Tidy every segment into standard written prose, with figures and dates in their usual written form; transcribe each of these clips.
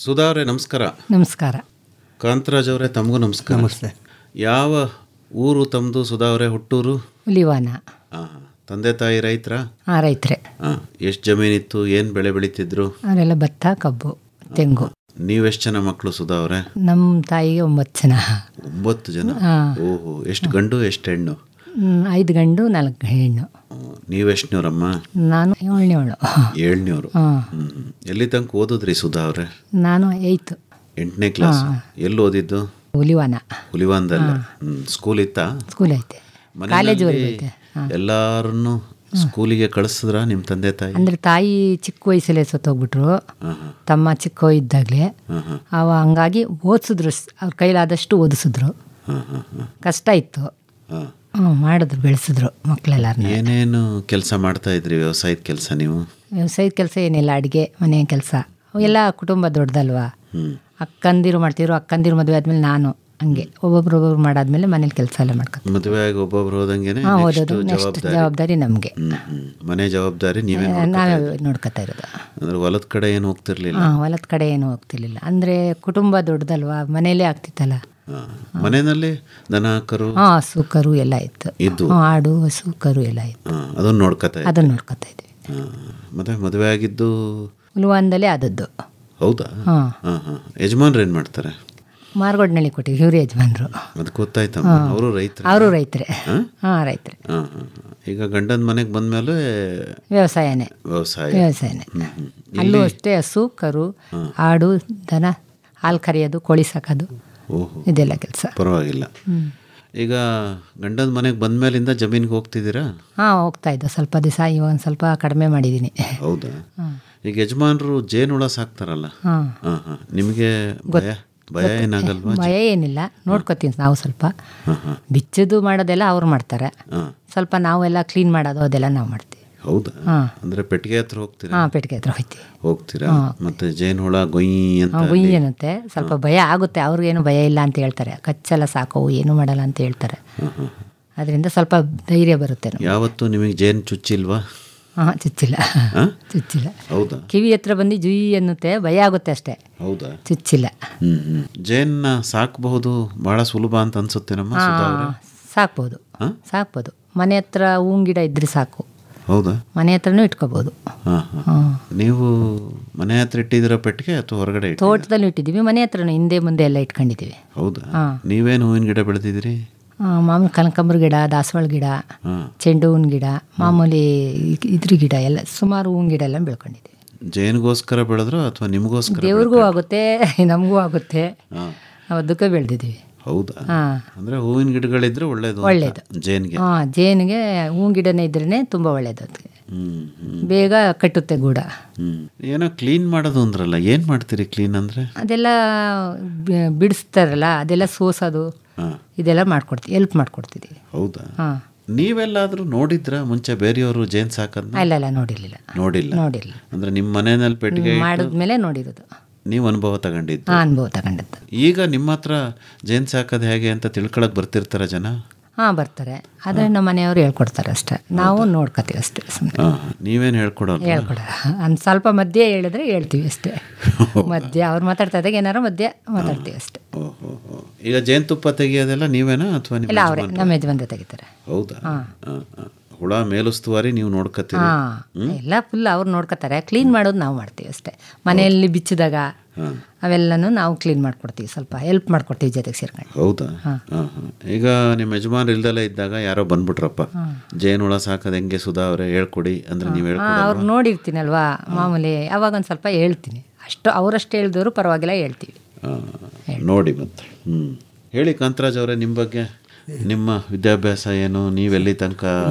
ಸುಧಾ ಅವರೇ ನಮಸ್ಕಾರ. ನಮಸ್ಕಾರ. ಕಾಂತರಾಜ್ ಅವರೇ ತಮಗೂ ನಮಸ್ಕಾರ. ನಮಸ್ತೆ. ಯಾವ ಊರು ತಮ್ಮದು ಸುಧಾ ಅವರೇ? ಹುಟ್ಟೂರು ಹುಲಿವಾನ. ತಂದೆ ತಾಯಿ ರೈತರ? ರೈತರೇ. ಎಷ್ಟು ಜಮೀನಿತ್ತು? ಏನು ಬೆಳೆ ಬೆಳೀತಿದ್ರು? ಅವರೆಲ್ಲ ಭತ್ತ, ಕಬ್ಬು, ತೆಂಗು. ನೀವೆಷ್ಟು ಜನ ಮಕ್ಕಳು ಸುಧಾ ಅವರೇ? ನಮ್ಮ ತಾಯಿಗೆ 9 ಜನ. 9 ಜನ? ಓಹೋ, ಎಷ್ಟು ಗಂಡು ಎಷ್ಟು ಹೆಣ್ಣು? 5 ಗಂಡು 4 ಹೆಣ್ಣು. ನೀವೆಷ್ಟನೇವ್ರಮ್ಮ? ನಾನು 7ನೇವಳು. 7ನೇವ್ರು. ಎಲ್ಲಿ ತನಕ ಓದಿದ್ರಿ ಸುಧಾ ಅವರೇ? ನಾನು 8th. 8ನೇ ಕ್ಲಾಸ್. ಎಲ್ಲಿ ಓದಿದ್ದು? ಹುಲಿವಾನ. ಹುಲಿವಾನದಲ್ಲೇ. ಸ್ಕೂಲ್ ಇತ್ತಾ? ಸ್ಕೂಲ್ ಐತೆ, ಕಾಲೇಜುವರೆಗೂ ಐತೆ. ಎಲ್ಲಾರನ್ನು ಸ್ಕೂಲಿಗೆ ಕಳಿಸಿದ್ರ ನಿಮ್ಮ ತಂದೆ ತಾಯಿ? ಅಂದರೆ ತಾಯಿ ಚಿಕ್ಕ ವಯಸ್ಸಲ್ಲೇ ಸತ್ತೋಗ್ಬಿಟ್ರು, ತಮ್ಮ ಚಿಕ್ಕ ಇದ್ದಾಗಲೇ. ಅವ ಹಂಗಾಗಿ ಓದಿಸಿದ್ರು, ಅವ್ರ ಕೈಲಾದಷ್ಟು ಓದಿಸಿದ್ರು. ಕಷ್ಟ ಇತ್ತು, ಮಾಡಿದ್ರು, ಬೆಳೆಸಿದ್ರು ಮಕ್ಕಳೆಲ್ಲರನ್ನ. ಏನೇನು ಕೆಲಸ ಮಾಡ್ತಾ ಇದ್ರಿ? ವ್ಯವಸಾಯದ ಕೆಲಸ? ನೀವು ವ್ಯವಸಾಯದ ಕೆಲಸ ಏನಿಲ್ಲ, ಅಡುಗೆ, ಮನೆ ಕೆಲಸ. ಎಲ್ಲ ಕುಟುಂಬ ದೊಡ್ಡದಲ್ವಾ. ಅಕ್ಕಂದಿರು ಮಾಡ್ತಿದ್ರು, ಅಕ್ಕಂದಿರು ಮದುವೆ ಆದಮೇಲೆ ನಾನು ಹಂಗೆ ಒಬ್ಬೊಬ್ರು ಮಾಡಾದ್ಮೇಲೆ ಮನೇಲಿ ಕೆಲಸ ಎಲ್ಲ ಮಾಡ್ಕೊಂಡು ಮದುವೆ ಆಗಿ ಒಬ್ಬೊಬ್ರು ಹೋದಂಗೆ ಓದೋದು. ನೆಕ್ಸ್ಟ್ ಜವಾಬ್ದಾರಿ ನಮಗೆ. ಮನೆ ಜವಾಬ್ದಾರಿ ನೀವೇ ನಾವೇ ನೋಡ್ಕೊತಾ ಇರೋದು. ಅಂದ್ರೆ ಹೊಲದ ಕಡೆ ಏನು ಹೋಗ್ತಿರ್ಲಿಲ್ಲ? ಹೊಲದ ಕಡೆ ಏನು ಹೋಗ್ತಿರ್ಲಿಲ್ಲ. ಅಂದರೆ ಕುಟುಂಬ ದೊಡ್ಡದಲ್ವಾ, ಮನೇಲೇ ಆಗ್ತಿತ್ತಲ್ಲ. ಮನೆಯಲ್ಲಿ ದನ ಕರು? ಹಸು ಕರು ಎಲ್ಲ ಇತ್ತು. ಆಡು, ಹಸು ಕರು ಎಲ್ಲ ಇತ್ತು. ಅದನ್ನ ನೋಡ್ಕೊತಾ ಇದ್ವಿ. ಮತ್ತೆ ಮದುವೆ ಆಗಿದ್ದು ಹುಲಿವಾನದಲ್ಲೇ ಆದದ್ದು. ಹೌದಾ? ಯಜಮಾನ್ರು ಏನು ಮಾಡ್ತಾರೆ? ಮಾರ್ಗೋಡ್ನಳ್ಳಿ ಕೊಟ್ಟಿವಿ, ಇವ್ರ ಯಜಮಾನ್ರು. ಅದು ಗೊತ್ತಾಯ್ತಮ್ಮ. ಅವರು ರೈತರು? ಅವರು ರೈತರೇ. ರೈತರೇ. ಈಗ ಗಂಡನ ಮನೆಗೆ ಬಂದ್ಮೇಲೆ ವ್ಯವಸಾಯನೇ. ಅಲ್ಲೂ ಅಷ್ಟೇ, ಹಸು ಕರು, ಆಡು, ದನ, ಹಾಲು ಕರೆಯೋದು, ಕೋಳಿ ಸಾಕೋದು, ಇದೆಲ್ಲ ಕೆಲಸ. ಪರವಾಗಿಲ್ಲ. ಈಗ ಗಂಡನ ಮನೆಗೆ ಬಂದ್ಮೇಲಿಂದ ಜಮೀನಿಗೆ ಹೋಗ್ತಿದ್ದೀರಾ? ಹೋಗ್ತಾ ಇದ್ದ ಸ್ವಲ್ಪ ದಿವಸ. ಇವಾಗ ಒಂದು ಸ್ವಲ್ಪ ಕಡಿಮೆ ಮಾಡಿದ್ದೀನಿ. ಹೌದಾ? ಈಗ ಯಜಮಾನರು ಜೇನುಹುಳ ಸಾಕ್ತಾರಲ್ಲ, ನಿಮಗೆ ಭಯ ಏನಾಗಲ್ವಾ? ಭಯ ಏನಿಲ್ಲ, ನೋಡ್ಕೋತೀವಿ ನಾವು. ಸ್ವಲ್ಪ ಬಿಚ್ಚೋದು ಮಾಡೋದೆಲ್ಲ ಅವ್ರು ಮಾಡ್ತಾರೆ, ಸ್ವಲ್ಪ ನಾವೆಲ್ಲ ಕ್ಲೀನ್ ಮಾಡೋದು ಅದೆಲ್ಲ ನಾವು ಮಾಡ್ತೀವಿ. ಹೌದಾ? ಅಂದ್ರೆ ಪೆಟ್ಟಿಗೆ ಹತ್ರ ಹೋಗ್ತೀರಾ? ಪೆಟ್ಟಿಗೆ ಹತ್ರ ಹೋಗ್ತೀರಾ? ಮತ್ತೆ ಜೇನುಹುಳ ಗೊಯ್ಯಿ ಅನ್ನುತ್ತೆ. ಸ್ವಲ್ಪ ಭಯ ಆಗುತ್ತೆ, ಅವ್ರಿಗೇನು ಭಯ ಇಲ್ಲ ಅಂತ ಹೇಳ್ತಾರೆ. ಕಚ್ಚಲ್ಲ, ಸಾಕವು, ಏನು ಮಾಡಲ್ಲ ಅಂತ ಹೇಳ್ತಾರೆ. ಅದರಿಂದ ಸ್ವಲ್ಪ ಧೈರ್ಯ ಬರುತ್ತೆ. ಯಾವತ್ತು ನಿಮಗೆ ಜೇನು ಚುಚ್ಚಿಲ್ವಾ? ಚುಚ್ಚಿಲ್ಲ. ಹೌದಾ? ಕಿವಿ ಹತ್ರ ಬಂದು ಜುಯಿ ಅನ್ನುತ್ತೆ, ಭಯ ಆಗುತ್ತೆ ಅಷ್ಟೇ. ಹೌದಾ? ಚುಚ್ಚಿಲ್ಲ. ಜೇನ್ನ ಸಾಕಬಹುದು, ಬಹಳ ಸುಲಭ ಅಂತ ಅನ್ಸುತ್ತೆ ನಮ್ಮ. ಸಾಕ್ಬೋದು. ಮನೆ ಹತ್ರ ಹೂವಿನ ಗಿಡ ಇದ್ರೆ ಸಾಕು. ಹೌದಾ? ಮನೆ ಹತ್ರನೂ ಇಟ್ಕೋಬಹುದು. ನೀವು ಮನೆ ಹತ್ರ ಇಟ್ಟಿದ್ದೀರ ಪೆಟ್ಟಿಗೆ ಅಥವಾ ಹೊರಗಡೆ? ತೋಟದಲ್ಲಿ ಇಟ್ಟಿದ್ದೀವಿ, ಮನೆ ಹತ್ರನೂ ಹಿಂದೆ ಮುಂದೆ ಎಲ್ಲ ಇಟ್ಕೊಂಡಿದ್ದೀವಿ. ಹೌದಾ? ನೀವೇನು ಹೂವಿನ ಗಿಡ ಬೆಳೆದಿದ್ದೀರಿ? ಮಾಮೂಲಿ ಕನಕಾಂಬರ ಗಿಡ, ದಾಸವಾಳ ಗಿಡ, ಚೆಂಡು ಹೂವಿನ ಗಿಡ, ಮಾಮೂಲಿ ಇದ್ರ ಗಿಡ ಎಲ್ಲ ಸುಮಾರು ಹೂವಿನ ಗಿಡ ಎಲ್ಲ ಬೆಳ್ಕೊಂಡಿದ್ದೀವಿ. ಜೇನಿಗೋಸ್ಕರ ಬೆಳೆದ್ರು ಅಥವಾ ನಿಮಗೋಸ್ಕರ? ದೇವ್ರಿಗೂ ಆಗುತ್ತೆ, ನಮಗೂ ಆಗುತ್ತೆ, ಅದಕ್ಕೆ ಬೆಳೆದಿದ್ದೀವಿ. ಹೌದಾ? ಅಂದ್ರೆ ಹೂವಿನ ಗಿಡಗಳಿದ್ರೆ ಒಳ್ಳೇದು ಜೇನ್ಗೆ. ಜೇನಿಗೆ ಹೂವಿನ ಗಿಡನೇ ಇದ್ರೇನೆ ತುಂಬಾ ಒಳ್ಳೇದು. ಅದಕ್ಕೆ ಬೇಗ ಕಟ್ಟುತ್ತೆ ಗೂಡ. ಏನೋ ಕ್ಲೀನ್ ಮಾಡೋದು ಅಂದ್ರಲ್ಲ, ಏನ್ ಮಾಡ್ತೀರಿ ಕ್ಲೀನ್ ಅಂದ್ರೆ? ಅದೆಲ್ಲ ಬಿಡಿಸ್ತಾರಲ್ಲ, ಅದೆಲ್ಲ ಸೋಸೋದು, ಇದೆಲ್ಲ ಮಾಡ್ಕೊಡ್ತೀವಿ, ಹೆಲ್ಪ್ ಮಾಡ್ಕೊಡ್ತಿದ್ದೀವಿ. ಹೌದಾ? ನೀವೆಲ್ಲಾದ್ರೂ ನೋಡಿದ್ರ ಮುಂಚೆ ಬೇರೆಯವರು ಜೇನ್ ಸಾಕದ್? ಇಲ್ಲ, ನೋಡಿರ್ಲಿಲ್ಲ. ಅಂದ್ರೆ ನಿಮ್ಮ ಮನೆಯಲ್ಲಿ ಪೆಟ್ಟಿಗೆ ಮಾಡಿದ್ಮೇಲೆ ನೋಡಿರೋದು. ನೀವು ಅನುಭವ ತಗೊಂಡಿದ್ದು? ಅನುಭವ ತಗೊಂಡದ್ದು. ಈಗ ನಿಮ್ಮ ಹತ್ರ ಜೇನ್ ಸಾಕೋದು ಹೇಗೆ ಅಂತ ತಿಳ್ಕೊಳಕ್ ಬರ್ತಿರ್ತಾರ ಜನ? ಬರ್ತಾರೆ. ಆದರೆ ನಮ್ಮ ಮನೆಯವರು ಹೇಳ್ಕೊಡ್ತಾರೆ ಅಷ್ಟೇ, ನಾವು ನೋಡ್ಕೋತೀವಿ ಅಷ್ಟೇ. ನೀವೇನು ಹೇಳ್ಕೊಡಲ್ಲ? ಒಂದು ಸ್ವಲ್ಪ ಮಧ್ಯೆ ಹೇಳಿದ್ರೆ ಹೇಳ್ತೀವಿ ಅಷ್ಟೇ. ಮಧ್ಯೆ ಅವ್ರು ಮಾತಾಡ್ತಾ ಇದ್ದಾಗ ಏನಾರು ಮಧ್ಯೆ ಮಾತಾಡ್ತೀವಿ ಅಷ್ಟೇ. ಈಗ ಜೇನುತುಪ್ಪ ತೆಗಿಯೋದೆಲ್ಲ ನೀವೇನಾ ಅಥವಾ ಇಲ್ಲ ಅವರೇ ನಮ್ಮ ಯಜಮಾನ್ರೆ ತೆಗಿತಾರೆ? ಹೌದಾ? ಹುಳ ಮೇಲುಸ್ತುವಾರಿ ನೀವು ನೋಡ್ಕೊತೀರಿ? ಎಲ್ಲ ಫುಲ್ ಅವ್ರು ನೋಡ್ಕೊತಾರೆ. ಕ್ಲೀನ್ ಮಾಡೋದು ನಾವು ಮಾಡ್ತೀವಿ ಅಷ್ಟೇ. ಮನೆಯಲ್ಲಿ ಬಿಚ್ಚಿದಾಗ ಅವೆಲ್ಲನೂ ನಾವು ಕ್ಲೀನ್ ಮಾಡ್ಕೊಡ್ತೀವಿ, ಸ್ವಲ್ಪ ಹೆಲ್ಪ್ ಮಾಡ್ಕೊಡ್ತೀವಿ ಜೊತೆಗೆ ಸೇರ್ಕೊಂಡು. ಹೌದಾ? ಈಗ ನಿಮ್ಮ ಯಜಮಾನ್ರು ಇಲ್ದೆಲ್ಲ ಇದ್ದಾಗ ಯಾರೋ ಬಂದ್ಬಿಟ್ರಪ್ಪ, ಜೇನುಹುಳ ಸಾಕೋದು ಹೆಂಗೆ ಸುಧಾ ಅವರೇ ಹೇಳ್ಕೊಡಿ ಅಂದ್ರೆ ನೀವು ಹೇಳ್ಕೊಡಿ? ಅವ್ರು ನೋಡಿರ್ತೀನಲ್ವಾ ಮಾಮೂಲಿ, ಅವಾಗ ಒಂದು ಸ್ವಲ್ಪ ಹೇಳ್ತೀನಿ. ಅಷ್ಟು ಅವರಷ್ಟು ಹೇಳಿದವರು ಪರವಾಗಿಲ್ಲ, ಹೇಳ್ತೀವಿ. ನೋಡಿ ಮತ್ತೆ ಹೇಳಿ ಕಾಂತರಾಜ್ ಅವರೇ, ನಿಮ್ಮ ಬಗ್ಗೆ, ನಿಮ್ಮ ವಿದ್ಯಾಭ್ಯಾಸ ಏನು? ನೀವೆಲ್ಲಿ ತನಕ?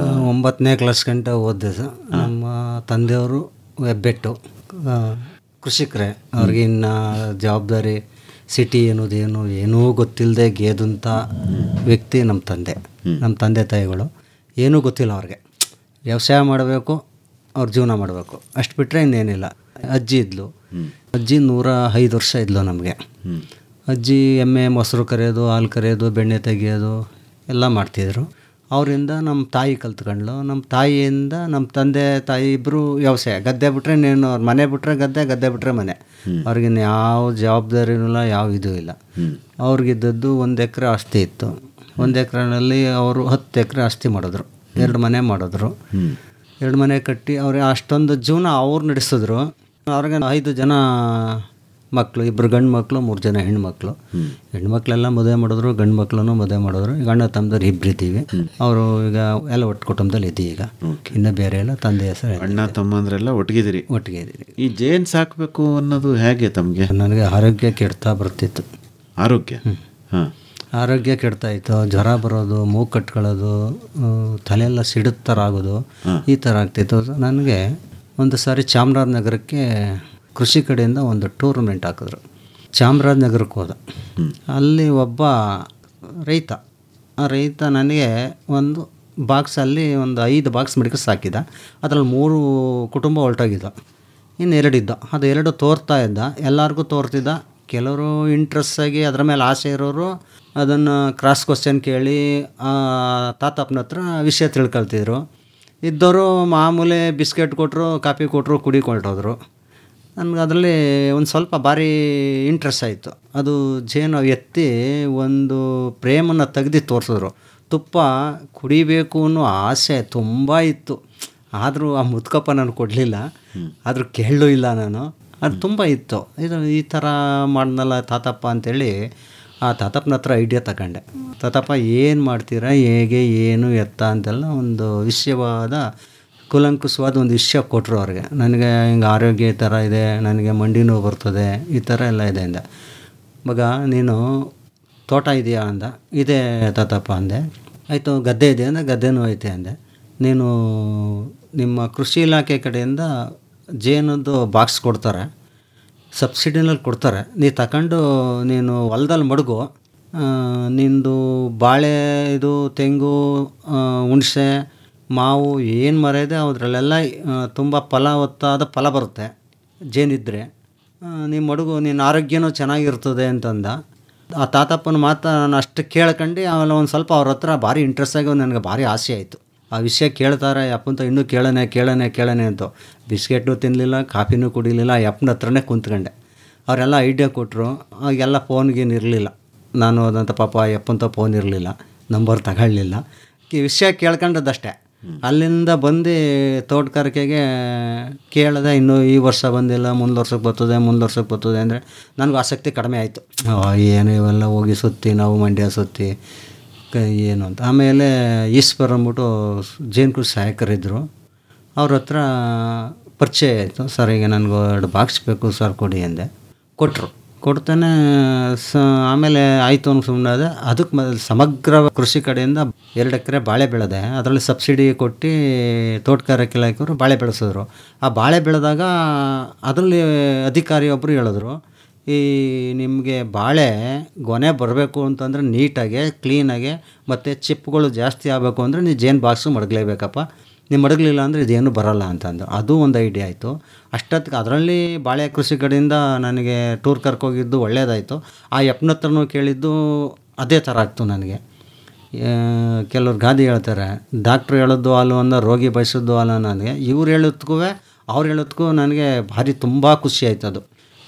9ನೇ ಕ್ಲಾಸ್ ಗಂಟ ಓದಿದೆ ಸರ್. ನಮ್ಮ ತಂದೆಯವರು ಹೆಬ್ಬೆಟ್ಟು ಕೃಷಿಕರೇ. ಅವ್ರಿಗೆ ಇನ್ನು ಜವಾಬ್ದಾರಿ ಸಿಟಿ ಅನ್ನೋದೇನು ಏನೂ ಗೊತ್ತಿಲ್ಲದೆ ಗೇದಂಥ ವ್ಯಕ್ತಿ ನಮ್ಮ ತಂದೆ ತಾಯಿಗಳು. ಏನೂ ಗೊತ್ತಿಲ್ಲ ಅವ್ರಿಗೆ. ವ್ಯವಸಾಯ ಮಾಡಬೇಕು, ಅವ್ರ ಜೀವನ ಮಾಡಬೇಕು, ಅಷ್ಟು ಬಿಟ್ಟರೆ ಇನ್ನೇನಿಲ್ಲ. ಅಜ್ಜಿ ಇದ್ಲು. ಅಜ್ಜಿ 105 ವರ್ಷ ಇದ್ಲು ನಮಗೆ. ಅಜ್ಜಿ ಎಮ್ಮೆ ಮೊಸರು ಕರೆಯೋದು, ಹಾಲು ಕರೆಯೋದು, ಬೆಣ್ಣೆ ತೆಗೆಯೋದು ಎಲ್ಲ ಮಾಡ್ತಿದ್ರು. ಅವರಿಂದ ನಮ್ಮ ತಾಯಿ ಕಲ್ತ್ಕೊಂಡ್ಳು. ನಮ್ಮ ತಾಯಿಯಿಂದ ನಮ್ಮ ತಂದೆ ತಾಯಿ ಇಬ್ಬರು ವ್ಯವಸಾಯ. ಗದ್ದೆ ಬಿಟ್ಟರೆ ನೀನು ಅವ್ರ ಮನೆ ಬಿಟ್ಟರೆ ಗದ್ದೆ, ಗದ್ದೆ ಬಿಟ್ಟರೆ ಮನೆ. ಅವ್ರಿಗಿನ್ನು ಯಾವ ಜವಾಬ್ದಾರಿನೂ ಇಲ್ಲ, ಯಾವ ಇದೂ ಇಲ್ಲ. ಅವ್ರಿಗಿದ್ದದ್ದು 1 ಎಕರೆ ಆಸ್ತಿ ಇತ್ತು. 1 ಎಕರೆನಲ್ಲಿ ಅವರು 10 ಎಕರೆ ಆಸ್ತಿ ಮಾಡಿದ್ರು. 2 ಮನೆ ಮಾಡಿದ್ರು. 2 ಮನೆ ಕಟ್ಟಿ ಅವ್ರಿಗೆ ಅಷ್ಟೊಂದು ಜೀವನ ಅವ್ರು ನಡೆಸಿದ್ರು. ಅವ್ರಿಗೆ 5 ಜನ ಮಕ್ಕಳು, 2 ಗಂಡು ಮಕ್ಕಳು, 3 ಜನ ಹೆಣ್ಮಕ್ಳು. ಹೆಣ್ಮಕ್ಳೆಲ್ಲ ಮದುವೆ ಮಾಡಿದ್ರು, ಗಂಡು ಮಕ್ಕಳನ್ನು ಮದುವೆ ಮಾಡಿದ್ರು. ಈಗ ಅಣ್ಣ ತಮ್ಮದವ್ರು 2 ಇದ್ದೀವಿ. ಅವರು ಈಗ ಎಲ್ಲ ಒಟ್ಟು ಕುಟುಂಬದಲ್ಲಿ ಇದ್ದೀವಿ. ಈಗ ಇನ್ನು ಬೇರೆ ಎಲ್ಲ ತಂದೆ ಹೆಸರು. ಅಣ್ಣ ತಮ್ಮಂದ್ರೆಲ್ಲ ಒಟ್ಟಿಗೆ ಇದ್ದೀರಿ. ಈ ಜೇನು ಸಾಕಬೇಕು ಅನ್ನೋದು ಹೇಗೆ ತಮಗೆ? ನನಗೆ ಆರೋಗ್ಯ ಕೆಡ್ತಾ ಬರ್ತಿತ್ತು. ಆರೋಗ್ಯ? ಹಾಂ. ಆರೋಗ್ಯ ಕೆಡ್ತಾ ಇತ್ತು. ಜ್ವರ ಬರೋದು, ಮೂಗು ಕಟ್ಕೊಳ್ಳೋದು, ತಲೆಯೆಲ್ಲ ಸಿಡಿದ ಥರ ಆಗೋದು, ಈ ಥರ ಆಗ್ತಿತ್ತು. ನನಗೆ ಒಂದು ಸಾರಿ ಚಾಮರಾಜನಗರಕ್ಕೆ ಕೃಷಿ ಕಡೆಯಿಂದ ಒಂದು ಟೂರ್ನಮೆಂಟ್ ಹಾಕಿದ್ರು. ಚಾಮರಾಜನಗರಕ್ಕೆ ಹೋದ. ಅಲ್ಲಿ ಒಬ್ಬ ರೈತ, ಆ ರೈತ ನನಗೆ ಒಂದು ಬಾಕ್ಸಲ್ಲಿ ಒಂದು 5 ಬಾಕ್ಸ್ ಮಡಿಕೆ ಸಾಕಿದ. ಅದರಲ್ಲಿ 3 ಕುಟುಂಬ ಹೊರಟೋಗಿದ್ದ, ಇನ್ನು 2 ಇದ್ದ. ಅದು 2 ತೋರ್ತಾ ಇದ್ದ, ಎಲ್ಲರಿಗೂ ತೋರ್ತಿದ್ದ. ಕೆಲವರು ಇಂಟ್ರೆಸ್ಟ್ ಆಗಿ ಅದರ ಮೇಲೆ ಆಸೆ ಇರೋರು ಅದನ್ನು ಕ್ರಾಸ್ ಕ್ವಶನ್ ಕೇಳಿ ತಾತಪ್ಪನ ಹತ್ರ ವಿಷಯ ತಿಳ್ಕೊಳ್ತಿದ್ರು. ಇದ್ದವರು ಮಾಮೂಲಿ ಬಿಸ್ಕೆಟ್ ಕೊಟ್ಟರು, ಕಾಫಿ ಕೊಟ್ಟರು, ಕುಡಿಕೊಳ್ಟೋದ್ರು. ನನಗೆ ಅದರಲ್ಲಿ ಒಂದು ಸ್ವಲ್ಪ ಭಾರಿ ಇಂಟ್ರೆಸ್ಟ್ ಆಯಿತು. ಅದು ಜೇನು ಎತ್ತಿ ಒಂದು ಪ್ರೇಮನ್ನು ತೆಗ್ದು ತೋರಿಸಿದ್ರು. ತುಪ್ಪ ಕುಡಿಬೇಕು ಅನ್ನೋ ಆಸೆ ತುಂಬ ಇತ್ತು. ಆದರೂ ಆ ಮುದ್ಕಪ್ಪ ನಾನು ಕೊಡಲಿಲ್ಲ, ಆದರೂ ಕೇಳಲೂ ಇಲ್ಲ ನಾನು. ಅದು ತುಂಬ ಇತ್ತು. ಇದು ಈ ಥರ ಮಾಡ್ದಲ್ಲ ತಾತಪ್ಪ ಅಂಥೇಳಿ ಆ ತಾತಪ್ಪನ ಹತ್ರ ಐಡಿಯಾ ತಗೊಂಡೆ. ತಾತಪ್ಪ ಏನು ಮಾಡ್ತೀರಾ, ಹೇಗೆ, ಏನು, ಎತ್ತ ಅಂತೆಲ್ಲ ಒಂದು ವಿಷಯವಾದ ಕೂಲಂಕುಷವಾದ ಒಂದು ವಿಷಯ ಕೊಟ್ಟರು ಅವ್ರಿಗೆ. ನನಗೆ ಹಿಂಗೆ ಆರೋಗ್ಯ ಈ ಥರ ಇದೆ, ನನಗೆ ಮಂಡಿ ನೋವು ಬರ್ತದೆ, ಈ ಥರ ಎಲ್ಲ ಇದೆ ಅಂದೆ. ಮಗ ನೀನು ತೋಟ ಇದೆಯಾ ಅಂದ. ಇದೆ ತಾತಪ್ಪ ಅಂದೆ. ಆಯಿತು, ಗದ್ದೆ ಇದೆ ಅಂದರೆ ಗದ್ದೆನೂ ಐತೆ ಅಂದೆ. ನೀನು ನಿಮ್ಮ ಕೃಷಿ ಇಲಾಖೆ ಕಡೆಯಿಂದ ಜೇನದ್ದು ಬಾಕ್ಸ್ ಕೊಡ್ತಾರೆ, ಸಬ್ಸಿಡಿನಲ್ಲಿ ಕೊಡ್ತಾರೆ. ನೀ ತಗೊಂಡು ನೀನು ಹೊಲದಲ್ಲಿ ಮಡಗು. ನಿಂದು ಬಾಳೆ, ಇದು ತೆಂಗು, ಹುಣಸೆ, ಮಾವು ಏನು ಮರ ಇದೆ ಅದರಲ್ಲೆಲ್ಲ ತುಂಬ ಫಲವತ್ತಾದ ಫಲ ಬರುತ್ತೆ ಜೇನಿದ್ದರೆ. ನೀನು ಮಡಗು, ನಿನ್ನ ಆರೋಗ್ಯನೂ ಚೆನ್ನಾಗಿರ್ತದೆ ಅಂತಂದ. ಆ ತಾತಪ್ಪನ ಮಾತು ನಾನು ಅಷ್ಟು ಕೇಳ್ಕೊಂಡು ಆಮೇಲೆ ಒಂದು ಸ್ವಲ್ಪ ಅವ್ರ ಹತ್ರ ಭಾರಿ ಇಂಟ್ರೆಸ್ಟ್ ಆಗಿ ನನಗೆ ಭಾರಿ ಆಸೆ ಆಯಿತು. ಆ ವಿಷಯ ಕೇಳ್ತಾರೆ ಅಪ್ಪಂತ, ಇನ್ನೂ ಕೇಳನೆ ಅಂತ. ಬಿಸ್ಕೆಟು ತಿನ್ನಲಿಲ್ಲ, ಕಾಫಿನೂ ಕುಡಿಲಿಲ್ಲ, ಅಪ್ಪನ ಹತ್ರನೇ ಕುಂತ್ಕೊಂಡೆ. ಅವರೆಲ್ಲ ಐಡಿಯಾ ಕೊಟ್ಟರು. ಆಗೆಲ್ಲ ಫೋನ್ಗೇನು ಇರಲಿಲ್ಲ. ನಾನು ಅದಂತ ಪಾಪ ಅಪ್ಪಂತ ಫೋನ್ ಇರಲಿಲ್ಲ, ನಂಬರ್ ತಗೊಳ್ಳಿಲ್ಲ. ಈ ವಿಷಯ ಕೇಳ್ಕೊಂಡದ್ದಷ್ಟೇ. ಅಲ್ಲಿಂದ ಬಂದು ತೋಟಗಾರಿಕೆಗೆ ಕೇಳಿದೆ. ಇನ್ನೂ ಈ ವರ್ಷ ಬಂದಿಲ್ಲ, ಮುಂದೆ ವರ್ಷಕ್ಕೆ ಬರ್ತದೆ ಅಂದರೆ ನನಗೂ ಆಸಕ್ತಿ ಕಡಿಮೆ ಆಯಿತು. ಏನು ಇವೆಲ್ಲ ಹೋಗಿ ಸುತ್ತಿ, ನಾವು ಮಂಡ್ಯ ಸುತ್ತಿ ಏನು ಅಂತ. ಆಮೇಲೆ ಈಶ್ವರ್ ಅಂದ್ಬಿಟ್ಟು ಜೇನು ಕೃಷಿ ಸಹಾಯಕರಿದ್ದರು. ಅವ್ರ ಹತ್ರ ಪರಿಚಯ ಆಯಿತು. ಸರ್ ಈಗ ನನಗೂ 2 ಬಾಕ್ಸ್ ಬೇಕು ಸರ್, ಕೊಡಿ ಅಂದೆ. ಕೊಟ್ಟರು. ಕೊಡ್ತಾನೆ ಆಮೇಲೆ ಆಯಿತು ಅಂತ ಸುಮ್ಮನೆ. ಅದಕ್ಕೆ ಸಮಗ್ರ ಕೃಷಿ ಕಡೆಯಿಂದ 2 ಎಕರೆ ಬಾಳೆ ಬೆಳೆದೆ. ಅದರಲ್ಲಿ ಸಬ್ಸಿಡಿ ಕೊಟ್ಟು ತೋಟಗಾರಿಕೆ ಇಲಾಖೆಯವರು ಬಾಳೆ ಬೆಳೆಸಿದ್ರು. ಆ ಬಾಳೆ ಬೆಳೆದಾಗ ಅದರಲ್ಲಿ ಅಧಿಕಾರಿಯೊಬ್ಬರು ಹೇಳಿದ್ರು, ಈ ನಿಮಗೆ ಬಾಳೆ ಗೊನೆ ಬರಬೇಕು ಅಂತಂದರೆ ನೀಟಾಗೆ, ಕ್ಲೀನಾಗೆ ಮತ್ತು ಚಿಪ್ಪುಗಳು ಜಾಸ್ತಿ ಆಗಬೇಕು ಅಂದರೆ ನೀವು ಜೇನು ಬಾಕ್ಸು ಮಡಗಲೇಬೇಕಪ್ಪ. ನೀವು ಮಡಗಲಿಲ್ಲ ಅಂದರೆ ಇದೇನು ಬರೋಲ್ಲ ಅಂತಂದು. ಅದು ಒಂದು ಐಡಿಯಾ ಆಯಿತು. ಅಷ್ಟೊತ್ತಿಗೆ ಅದರಲ್ಲಿ ಬಾಳೆ ಕೃಷಿ ಕಡೆಯಿಂದ ನನಗೆ ಟೂರ್ ಕರ್ಕೋಗಿದ್ದು ಒಳ್ಳೆಯದಾಯಿತು. ಆ ಯಪ್ಪನ ಹತ್ರನೂ ಕೇಳಿದ್ದು ಅದೇ ಥರ ಆಗ್ತು ನನಗೆ. ಕೆಲವ್ರು ಗಾದೆ ಹೇಳ್ತಾರೆ, ಡಾಕ್ಟ್ರು ಹೇಳೋದು ಹಾಲು ಅನ್ನೋ, ರೋಗಿ ಬಯಸೋದು ಹಾಲು. ನನಗೆ ಇವ್ರು ಹೇಳೋದಕ್ಕೂ ಅವ್ರು ಹೇಳೋದಕ್ಕೂ ನನಗೆ ಭಾರಿ ತುಂಬ ಖುಷಿ ಆಯ್ತು. ಅದು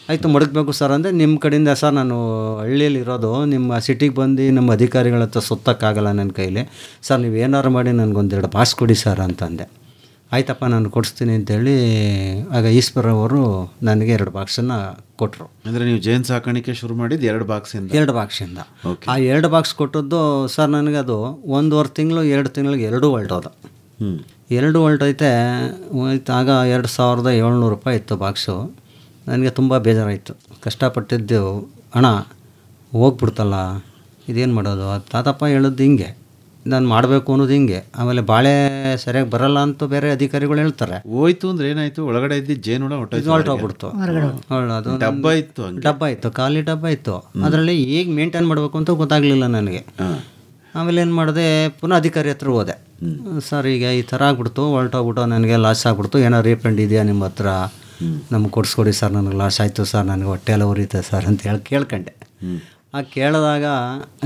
ಆಯಿತು, ಮಡಗಬೇಕು ಸರ್ ಅಂದರೆ ನಿಮ್ಮ ಕಡೆಯಿಂದ. ಸರ್ ನಾನು ಹಳ್ಳಿಯಲ್ಲಿ ಇರೋದು, ನಿಮ್ಮ ಸಿಟಿಗೆ ಬಂದು ನಮ್ಮ ಅಧಿಕಾರಿಗಳ ಹತ್ರ ಸುತ್ತಕ್ಕಾಗಲ್ಲ ನನ್ನ ಕೈಲಿ. ಸರ್ ನೀವು ಏನಾರು ಮಾಡಿ ನನಗೊಂದು 2 ಬಾಕ್ಸ್ ಕೊಡಿ ಸರ್ ಅಂತಂದೆ. ಆಯ್ತಪ್ಪ ನಾನು ಕೊಡಿಸ್ತೀನಿ ಅಂತೇಳಿ ಆಗ ಈಶ್ವರ ಅವರು ನನಗೆ 2 ಬಾಕ್ಸನ್ನು ಕೊಟ್ಟರು. ಅಂದರೆ ನೀವು ಜೇನು ಸಾಕಾಣಿಕೆ ಶುರು ಮಾಡಿದ್ದು 2 ಬಾಕ್ಸಿಂದ? 2 ಬಾಕ್ಸಿಂದ. ಆ 2 ಬಾಕ್ಸ್ ಕೊಟ್ಟದ್ದು ಸರ್ ನನಗೆ ಅದು 1.5 ತಿಂಗಳು 2 ತಿಂಗಳಿಗೆ 2 ಹೊರಟೋದು. 2 ಹೊರಟೈತೆ. ಆಗ 2700 ರೂಪಾಯಿ ಇತ್ತು ಬಾಕ್ಸು. ನನಗೆ ತುಂಬ ಬೇಜಾರಾಯಿತು. ಕಷ್ಟಪಟ್ಟಿದ್ದು ಹಣ ಹೋಗ್ಬಿಡ್ತಲ್ಲ, ಇದೇನು ಮಾಡೋದು. ತಾತಪ್ಪ ಹೇಳೋದು ಹಿಂಗೆ, ನಾನು ಮಾಡಬೇಕು ಅನ್ನೋದು ಹಿಂಗೆ. ಆಮೇಲೆ ಬಾಳೆ ಸರಿಯಾಗಿ ಬರಲ್ಲ ಅಂತ ಬೇರೆ ಅಧಿಕಾರಿಗಳು ಹೇಳ್ತಾರೆ. ಹೋಯ್ತು ಅಂದ್ರೆ ಏನಾಯಿತು, ಒಳಗಡೆ ಇದ್ದಿದ್ದು ಜೇನುಳ ಹೊರಟೋಗ್ಬಿಡ್ತು. ಅದು ಡಬ್ಬ ಇತ್ತು, ಖಾಲಿ ಡಬ್ಬ ಇತ್ತು. ಅದರಲ್ಲಿ ಹೇಗೆ ಮೇಂಟೈನ್ ಮಾಡಬೇಕು ಅಂತ ಗೊತ್ತಾಗಲಿಲ್ಲ ನನಗೆ. ಆಮೇಲೆ ಏನು ಮಾಡಿದೆ, ಪುನಃ ಅಧಿಕಾರಿ ಹತ್ರ ಹೋದೆ. ಸರ್ ಈಗ ಈ ಥರ ಆಗ್ಬಿಡ್ತು, ಹೊರಟೋಗ್ಬಿಟ್ಟು ನನಗೆ ಲಾಸ್ ಆಗ್ಬಿಡ್ತು, ಏನೋ ರೀಫಂಡ್ ಇದೆಯಾ ನಿಮ್ಮ ಹತ್ರ, ನಮ್ಗೆ ಕೊಡಿಸ್ಕೊಡಿ ಸರ್, ನನಗೆ ಲಾಸ್ ಆಯಿತು ಸರ್, ನನಗೆ ಹೊಟ್ಟೆ ಎಲ್ಲ ಉರಿತೆ ಸರ್ ಅಂತ ಹೇಳಿ ಕೇಳ್ಕೊಂಡೆ. ಕೇಳಿದಾಗ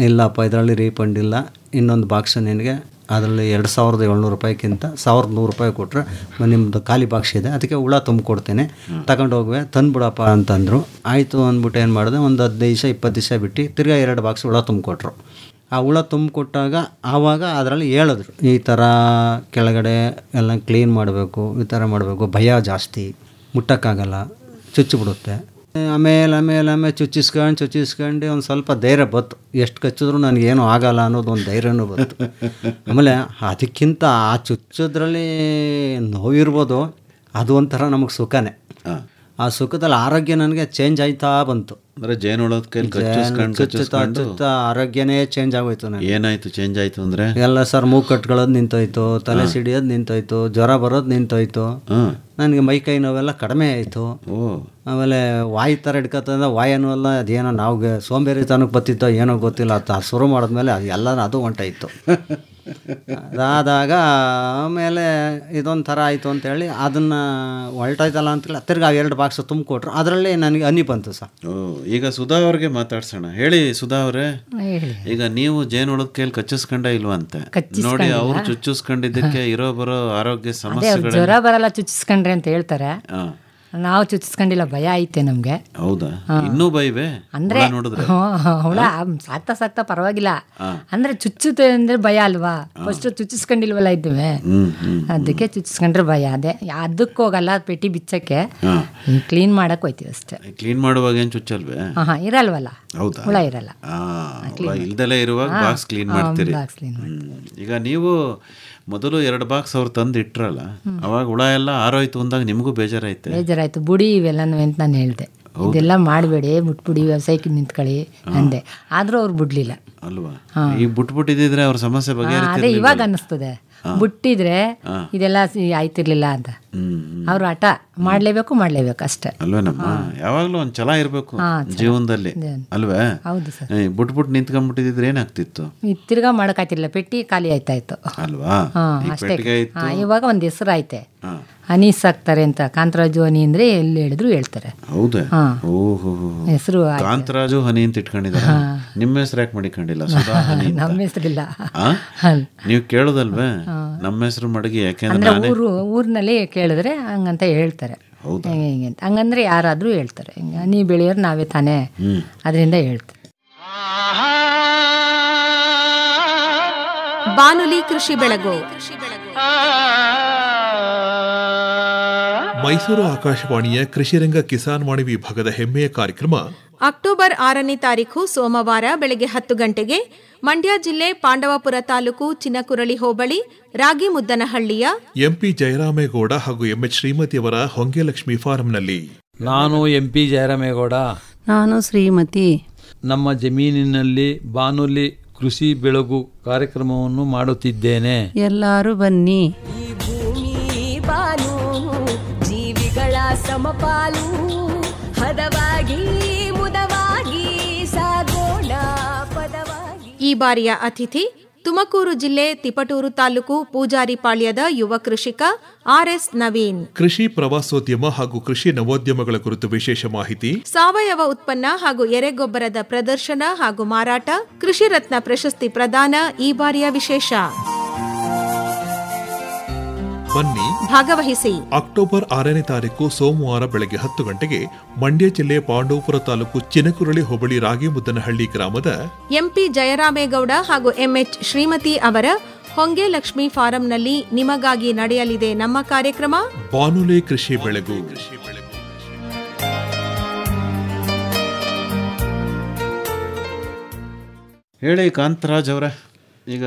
ಇಲ್ಲಪ್ಪ ಇದರಲ್ಲಿ ರೀಫಂಡ್ ಇಲ್ಲ, ಇನ್ನೊಂದು ಬಾಕ್ಸು ನಿನಗೆ ಅದರಲ್ಲಿ 2700 ರೂಪಾಯಿಗಿಂತ 1100 ರೂಪಾಯಿ ಕೊಟ್ಟರೆ ನಿಮ್ಮದು ಖಾಲಿ ಬಾಕ್ಸ್ ಇದೆ, ಅದಕ್ಕೆ ಹುಳ ತುಂಬಿಕೊಡ್ತೇನೆ, ತಗೊಂಡು ಹೋಗುವೆ, ತಂದುಬಿಡಪ್ಪ ಅಂತಂದರು. ಆಯಿತು ಅಂದ್ಬಿಟ್ಟು ಏನು ಮಾಡಿದೆ, ಒಂದು 15 ದಿವಸ 20 ದಿವಸ ಬಿಟ್ಟು ತಿರ್ಗಾ 2 ಬಾಕ್ಸ್ ಹುಳ ತುಂಬಿಕೊಟ್ರು. ಆ ಹುಳ ತುಂಬಿಕೊಟ್ಟಾಗ ಆವಾಗ ಅದರಲ್ಲಿ ಹೇಳಿದ್ರು, ಈ ಥರ ಕೆಳಗಡೆ ಎಲ್ಲ ಕ್ಲೀನ್ ಮಾಡಬೇಕು, ಈ ಥರ ಮಾಡಬೇಕು, ಭಯ ಜಾಸ್ತಿ, ಮುಟ್ಟಕ್ಕಾಗಲ್ಲ, ಚುಚ್ಚಿಬಿಡುತ್ತೆ. ಆಮೇಲೆ ಚುಚ್ಚಿಸ್ಕೊಂಡು ಒಂದು ಸ್ವಲ್ಪ ಧೈರ್ಯ ಬಂತು, ಎಷ್ಟು ಕಚ್ಚಿದ್ರು ನನಗೇನು ಆಗಲ್ಲ ಅನ್ನೋದು ಒಂದು ಧೈರ್ಯನೂ ಬಂತು. ಆಮೇಲೆ ಅದಕ್ಕಿಂತ ಆ ಚುಚ್ಚೋದ್ರಲ್ಲಿ ನೋವಿರ್ಬೋದು, ಅದು ಒಂಥರ ನಮಗೆ ಸುಖನೇ. ಆ ಸುಖದಲ್ಲಿ ಆರೋಗ್ಯ ನನಗೆ ಚೇಂಜ್ ಆಯ್ತಾ ಬಂತು. ಅಂದರೆ ಜೇನುಳದ ಕೈಲಿ ಚುಚ್ಚುತ್ತಾ ಆರೋಗ್ಯನೇ ಚೇಂಜ್ ಆಗೋಯ್ತು. ನನಗೆ ಏನಾಯ್ತು ಚೇಂಜ್ ಆಯಿತು ಅಂದರೆ ಎಲ್ಲ ಸರ್ ಮೂಗು ಕಟ್ಕೊಳ್ಳೋದು ನಿಂತೋಯ್ತು, ತಲೆ ಸಿಡಿಯೋದು ನಿಂತೋಯ್ತು, ಜ್ವರ ಬರೋದು ನಿಂತೋಯ್ತು, ನನಗೆ ಮೈ ಕೈ ನೋವೆಲ್ಲ ಕಡಿಮೆ ಆಯಿತು. ಆಮೇಲೆ ವಾಯು ಥರ ಹಿಡ್ಕೊತಂದ್ರೆ ವಾಯನೂ ಅಲ್ಲ, ಅದೇನೋ ನಾವು ಸೋಂಬೇರಿತನಕ್ಕೆ ಬತ್ತಿತ್ತೋ ಏನೋ ಗೊತ್ತಿಲ್ಲ, ಅದು ಶುರು ಮಾಡಿದ್ಮೇಲೆ ಅದು ಎಲ್ಲ ಅದು ಹೊಂಟಾಯಿತು. ಅದಾದಾಗ ಆಮೇಲೆ ಇದೊಂದು ಥರ ಆಯಿತು ಅಂತೇಳಿ ಅದನ್ನು ಹೊಲ್ಟಾಯ್ತಲ್ಲ ಅಂತೇಳಿ ತಿರ್ಗಿ 2 ಬಾಕ್ಸ್ ತುಂಬಿಕೊಟ್ರು. ಅದರಲ್ಲಿ ನನಗೆ ಹನಿ ಬಂತು ಸರ್. ಈಗ ಸುಧಾ ಅವ್ರಿಗೆ ಮಾತಾಡ್ಸೋಣ. ಹೇಳಿ ಸುಧಾ ಅವರೇ, ಈಗ ನೀವು ಜೇನುಳದ ಕೈಲಿ ಕಚ್ಚಿಸ್ಕೊಂಡ ಇಲ್ವಾ ಅಂತ ನೋಡಿ, ಅವ್ರು ಚುಚ್ಚಿಸ್ಕೊಂಡಿದ್ದಕ್ಕೆ ಇರೋ ಬರೋ ಆರೋಗ್ಯ ಸಮಸ್ಯೆಗಳು. ಜ್ವರ ಬರಲ್ಲ ಚುಚ್ಚಿಸ್ಕೊಂಡ್ರೆ ಅಂತ ಹೇಳ್ತಾರೆ, ನಾವು ಚುಚ್ಚಿಸ್ಕೊಂಡಿಲ್ಲ, ಭಯ ಐತೆ ನಮ್ಗೆ. ಹೌದಾ? ಇನ್ನೂ ಭಯವೇ ಅಂದ್ರೆ ಹುಳ ಸಾಕ್ತಾ ಪರವಾಗಿಲ್ಲ, ಅಂದ್ರೆ ಚುಚ್ಚುತ್ತೆ ಅಂದ್ರೆ ಭಯ ಅಲ್ವಾ, ಫಸ್ಟ್ ಚುಚ್ಚಿಸ್ಕೊಂಡಿಲ್ವಲ್ಲ ಇದ್ದುವೆ, ಅದಕ್ಕೆ ಚುಚ್ಚಿಸ್ಕೊಂಡ್ರೆ ಭಯ. ಅದೇ ಅದಕ್ಕೆ ಹೋಗಲ್ಲ, ಪೆಟ್ಟಿ ಬಿಚ್ಚಕ್ಕೆ ಕ್ಲೀನ್ ಮಾಡಕ್ ಹೋಯ್ತೀವಿ ಅಷ್ಟೇ. ಕ್ಲೀನ್ ಮಾಡುವಾಗ ಏನು ಚುಚ್ಚಲ್ವೇ? ಇರಲ್ವಲ್ಲ, ಹೌದಾ? ಹುಳ ಇರಲ್ಲ, ಇಲ್ದಲೇ ಇರುವಾಗ ಬಾಕ್ಸ್ ಕ್ಲೀನ್ ಮಾಡ್ತೀರಿ. ಈಗ ನೀವು ಮೊದಲು 2 ಬಾಕ್ಸ್ ಅವ್ರು ತಂದು ಇಟ್ರಲ್ಲ, ಅವಾಗ ಹುಳ ಎಲ್ಲ ಆರೋಯ್ತು ಅಂದಾಗ ನಿಮಗೂ ಬೇಜಾರಾಯ್ತು. ಬುಡಿ ಇವೆಲ್ಲನೂ ಅಂತ ನಾನು ಹೇಳ್ದೆ, ಇದೆಲ್ಲ ಮಾಡಬೇಡಿ, ಬಿಟ್ಬಿಡಿ, ವ್ಯವಸಾಯಕ್ಕೆ ನಿಂತ್ಕೊಳ್ಳಿ ಅಂದೆ. ಆದರೂ ಅವ್ರು ಬಿಡ್ಲಿಲ್ಲ ಅಲ್ವಾ? ಈ ಬಿಟ್ಬಿಟ್ಟಿದ್ರೆ ಅವ್ರ ಸಮಸ್ಯೆ ಬಗ್ಗೆ ಅದೇ ಇವಾಗ ಅನ್ನಿಸ್ತದೆ, ಬಿಟ್ಟಿದ್ರೆ ಇದೆಲ್ಲ ಆಯ್ತಿರ್ಲಿಲ್ಲ ಅಂತ. ಅವ್ರು ಹಠ ಮಾಡ್ಲೇಬೇಕು ಅಷ್ಟೇ ಅಲ್ವೇನಮ್ಮ? ಯಾವಾಗ್ಲೂ ಒಂದ್ ಛಲ ಇರ್ಬೇಕು ಜೀವನದಲ್ಲಿ ಅಲ್ವೇ? ಹೌದು ಸರ್. ಬಿಟ್ಬಿಟ್ಟು ನಿಂತ್ಕೊಂಡ್ಬಿಟ್ಟಿದ್ರೆ ಏನಾಗ್ತಿತ್ತು? ತಿರ್ಗಾ ಮಾಡಕ್ಕಾಯ್ತಿರ್ಲಿಲ್ಲ, ಪೆಟ್ಟಿ ಖಾಲಿ ಆಯ್ತಾಯ್ತು ಅಲ್ವಾ? ಅಷ್ಟೇ. ಇವಾಗ ಒಂದ್ ಹೆಸರು ಐತೆ, ಹನಿ ಸಾಕ್ತಾರೆ ಅಂತ, ಕಾಂತರಾಜು ಹನಿ ಅಂದ್ರೆ ಎಲ್ಲಿ ಹೇಳಿದ್ರು ಹೇಳ್ತಾರೆ. ಹೌದಾ? ಓಹೋ, ಹೆಸರು ಕಾಂತರಾಜು ಹನಿ ಅಂತ ಇಟ್ಕೊಂಡಿದ್ದಾರೆ. ನಿಮ್ಮ ಹೆಸರು ಯಾಕೆ ಮಾಡಿಕೊಂಡಿಲ್ಲ? ಸುಧಾ ಹನಿ. ನಮ್ಮ ಹೆಸರಿಲ್ಲ, ನೀವು ಕೇಳೋದಲ್ವೇ? ನಮ್ಮ ಹೆಸರು ಮಡಗಿ, ಯಾಕೆಂದ್ರೆ ಊರಿನಲ್ಲಿ ಕೇಳಿದ್ರೆ ಹಂಗಂತ ಹೇಳ್ತಾರೆ. ಹೆಂಗೆ ಅಂತ ಹಂಗಂದ್ರೆ ಯಾರಾದ್ರೂ ಹೇಳ್ತಾರೆ, ಹನಿ ಬೆಳೆಯೋರು ನಾವೇ ತಾನೇ, ಅದರಿಂದ ಹೇಳ್ತಾರೆ. ಬಾನುಲಿ ಕೃಷಿ ಬೆಳಗು ಮೈಸೂರು ಆಕಾಶವಾಣಿಯ ಕೃಷಿರಂಗ ಕಿಸಾನ್ ವಾಣಿ ವಿಭಾಗದ ಹೆಮ್ಮೆಯ ಕಾರ್ಯಕ್ರಮ ಅಕ್ಟೋಬರ್ 6ನೇ ತಾರೀಖು ಸೋಮವಾರ ಬೆಳಗ್ಗೆ 10 ಗಂಟೆಗೆ ಮಂಡ್ಯ ಜಿಲ್ಲೆ ಪಾಂಡವಪುರ ತಾಲೂಕು ಚಿನಕುರಳಿ ಹೋಬಳಿ ರಾಗಿಮುದ್ದನಹಳ್ಳಿಯ ಎಂಪಿ ಜಯರಾಮೇಗೌಡ ಹಾಗೂ ಎಂಎಚ್ ಶ್ರೀಮತಿಯವರ ಹೊಂಗೆಲಕ್ಷ್ಮಿ ಫಾರಂನಲ್ಲಿ. ನಾನು ಎಂಪಿ ಜಯರಾಮೇಗೌಡ. ನಾನು ಶ್ರೀಮತಿ. ನಮ್ಮ ಜಮೀನಿನಲ್ಲಿ ಬಾನುಲಿ ಕೃಷಿ ಬೆಳಗು ಕಾರ್ಯಕ್ರಮವನ್ನು ಮಾಡುತ್ತಿದ್ದೇನೆ. ಎಲ್ಲರೂ ಬನ್ನಿ. ಜೀವಿಗಳ ಸಮಪಾಲು ಹದವಾಗಿ ಮುದವಾಗಿ ಸಾಗೋಣ ಪದವಾಗಿ. ಈ ಬಾರಿಯ ಅತಿಥಿ ತುಮಕೂರು ಜಿಲ್ಲೆ ತಿಪಟೂರು ತಾಲೂಕು ಪೂಜಾರಿಪಾಳ್ಯದ ಯುವ ಕೃಷಿಕ ಆರ್ಎಸ್ ನವೀನ್. ಕೃಷಿ ಪ್ರವಾಸೋದ್ಯಮ ಹಾಗೂ ಕೃಷಿ ನವೋದ್ಯಮಗಳ ಕುರಿತು ವಿಶೇಷ ಮಾಹಿತಿ, ಸಾವಯವ ಉತ್ಪನ್ನ ಹಾಗೂ ಎರೆಗೊಬ್ಬರದ ಪ್ರದರ್ಶನ ಹಾಗೂ ಮಾರಾಟ, ಕೃಷಿ ರತ್ನ ಪ್ರಶಸ್ತಿ ಪ್ರದಾನ ಈ ಬಾರಿಯ ವಿಶೇಷ. ಬನ್ನಿ, ಭಾಗವಹಿಸಿ. ಅಕ್ಟೋಬರ್ 6ನೇ ತಾರೀಕು ಸೋಮವಾರ ಬೆಳಗ್ಗೆ 10 ಗಂಟೆಗೆ ಮಂಡ್ಯ ಜಿಲ್ಲೆ ಪಾಂಡವಪುರ ತಾಲೂಕು ಚಿನಕುರಳಿ ಹೋಬಳಿ ರಾಗಿಮುದ್ದನಹಳ್ಳಿ ಗ್ರಾಮದ ಎಂಪಿ ಜಯರಾಮೇಗೌಡ ಹಾಗೂ ಎಂಎಚ್ ಶ್ರೀಮತಿ ಅವರ ಹೊಂಗೆಲಕ್ಷ್ಮಿ ಫಾರಂನಲ್ಲಿ ನಿಮಗಾಗಿ ನಡೆಯಲಿದೆ ನಮ್ಮ ಕಾರ್ಯಕ್ರಮ ಬಾನುಲಿ ಕೃಷಿ ಬೆಳಗು. ಹೇಳಿ ಕಾಂತರಾಜ್ ಅವರ, ಈಗ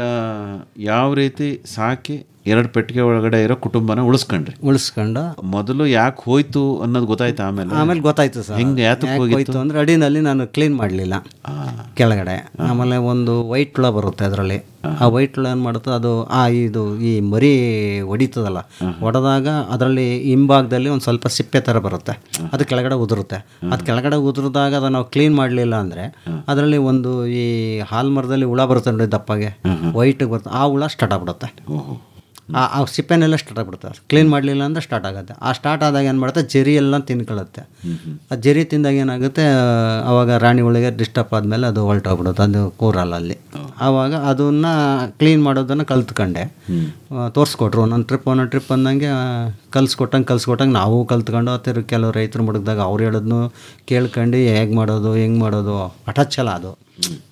ಯಾವ ರೀತಿ ಸಾಕಿ 2 ಪೆಟ್ಟಿಗೆ ಒಳಗಡೆ ಇರೋ ಕುಟುಂಬನ ಉಳಿಸ್ಕೊಂಡು ಮೊದಲು ಯಾಕೆ ಹೋಯ್ತು ಅನ್ನೋದು ಗೊತ್ತಾಯ್ತು? ಆಮೇಲೆ ಗೊತ್ತಾಯ್ತು ಸರ್. ಹೆಂಗೆ ಯಾತಕ್ಕೆ ಹೋಯ್ತು ಅಂದ್ರೆ ಅಡಿನಲ್ಲಿ ನಾನು ಕ್ಲೀನ್ ಮಾಡಲಿಲ್ಲ ಕೆಳಗಡೆ. ಆಮೇಲೆ ಒಂದು ವೈಟ್ ಹುಳ ಬರುತ್ತೆ ಅದರಲ್ಲಿ. ಆ ವೈಟ್ ಹುಳ ಏನು ಮಾಡುತ್ತೆ, ಅದು ಈ ಮರಿ ಹೊಡಿತದಲ್ಲ, ಹೊಡೆದಾಗ ಅದರಲ್ಲಿ ಹಿಂಭಾಗದಲ್ಲಿ ಒಂದು ಸ್ವಲ್ಪ ಸಿಪ್ಪೆ ಥರ ಬರುತ್ತೆ, ಅದು ಕೆಳಗಡೆ ಉದುರುತ್ತೆ. ಅದು ಕೆಳಗಡೆ ಉದುರಿದಾಗ ಅದು ನಾವು ಕ್ಲೀನ್ ಮಾಡಲಿಲ್ಲ ಅಂದರೆ ಅದರಲ್ಲಿ ಒಂದು ಈ ಹಾಲ್ ಮರದಲ್ಲಿ ಹುಳ ಬರುತ್ತೆ ನೋಡಿ, ದಪ್ಪಗೆ ವೈಟಿಗೆ ಬರುತ್ತೆ, ಆ ಹುಳ ಸ್ಟಾರ್ಟ್ ಆಗ್ಬಿಡುತ್ತೆ. ಆ ಸಿಪ್ಪೆನೆಲ್ಲ ಸ್ಟಾರ್ಟ್ ಆಗಿಬಿಡ್ತಾರೆ. ಕ್ಲೀನ್ ಮಾಡಲಿಲ್ಲ ಅಂದರೆ ಸ್ಟಾರ್ಟ್ ಆಗುತ್ತೆ. ಆ ಸ್ಟಾರ್ಟ್ ಆದಾಗ ಏನು ಮಾಡುತ್ತೆ, ಜರಿ ಎಲ್ಲ ತಿನ್ಕೊಳ್ಳುತ್ತೆ. ಆ ಜರಿ ತಿಂದಾಗ ಏನಾಗುತ್ತೆ, ಆವಾಗ ರಾಣಿ ಒಳಗೆ ಡಿಸ್ಟರ್ಬ್ ಆದಮೇಲೆ ಅದು ಹೊಲ್ಟೋಗ್ಬಿಡುತ್ತೆ, ಅದು ಕೂರಲ್ಲ ಅಲ್ಲಿ. ಆವಾಗ ಅದನ್ನು ಕ್ಲೀನ್ ಮಾಡೋದನ್ನು ಕಲ್ತ್ಕೊಂಡೆ. ತೋರಿಸ್ಕೊಟ್ರು ಒಂದೊಂದು ಟ್ರಿಪ್ ಅಂದಂಗೆ ಕಲ್ಸ್ಕೊಟ್ಟಂಗೆ ನಾವು ಕಲ್ತ್ಕೊಂಡು ಹತ್ತಿರ ಕೆಲವು ರೈತರು ಮುಡುಗ್ದಾಗ ಅವ್ರು ಹೇಳೋದನ್ನು ಕೇಳ್ಕೊಂಡು ಹೆಂಗೆ ಮಾಡೋದು ಹಠಾತ್ ಅದು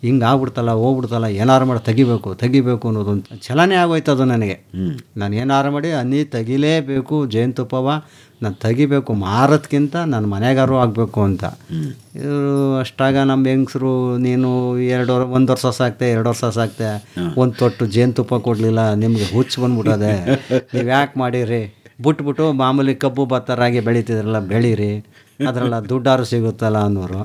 ಹಿಂಗೆ ಆಗ್ಬಿಡ್ತಲ್ಲ, ಹೋಗ್ಬಿಡ್ತಲ್ಲ, ಏನಾರು ಮಾಡಿ ತೆಗಿಬೇಕು ಅನ್ನೋದೊಂದು ಛಲನೇ ಆಗೋಯ್ತದು ನನಗೆ. ನಾನು ಏನಾರು ಮಾಡಿ ತೆಗಿಲೇಬೇಕು ಜೇನುತುಪ್ಪವ, ನಾನು ತೆಗಿಬೇಕು, ಮಾರೋದ್ಕಿಂತ ನನ್ನ ಮನೆಗಾರು ಆಗಬೇಕು ಅಂತ. ಇವರು ಅಷ್ಟಾಗ ನಮ್ಮ ಹೆಂಗಸರು, ನೀನು 1 ವರ್ಷ ಸಾಕ್ತೆ 2 ವರ್ಷ ಸಾಕ್ತೆ, ಒಂದು ತೊಟ್ಟು ಜೇನುತುಪ್ಪ ಕೊಡಲಿಲ್ಲ, ನಿಮಗೆ ಹುಚ್ಚು ಬಂದ್ಬಿಟ್ಟದೆ, ನೀವು ಯಾಕೆ ಮಾಡಿರಿ, ಬಿಟ್ಬಿಟ್ಟು ಮಾಮೂಲಿ ಕಬ್ಬು ಭತ್ತರಾಗಿ ಬೆಳೀತಿದ್ರಲ್ಲ ಬೆಳೀರಿ, ಅದರಲ್ಲ ದುಡ್ಡಾರು ಸಿಗುತ್ತಲ್ಲ ಅನ್ನೋರು.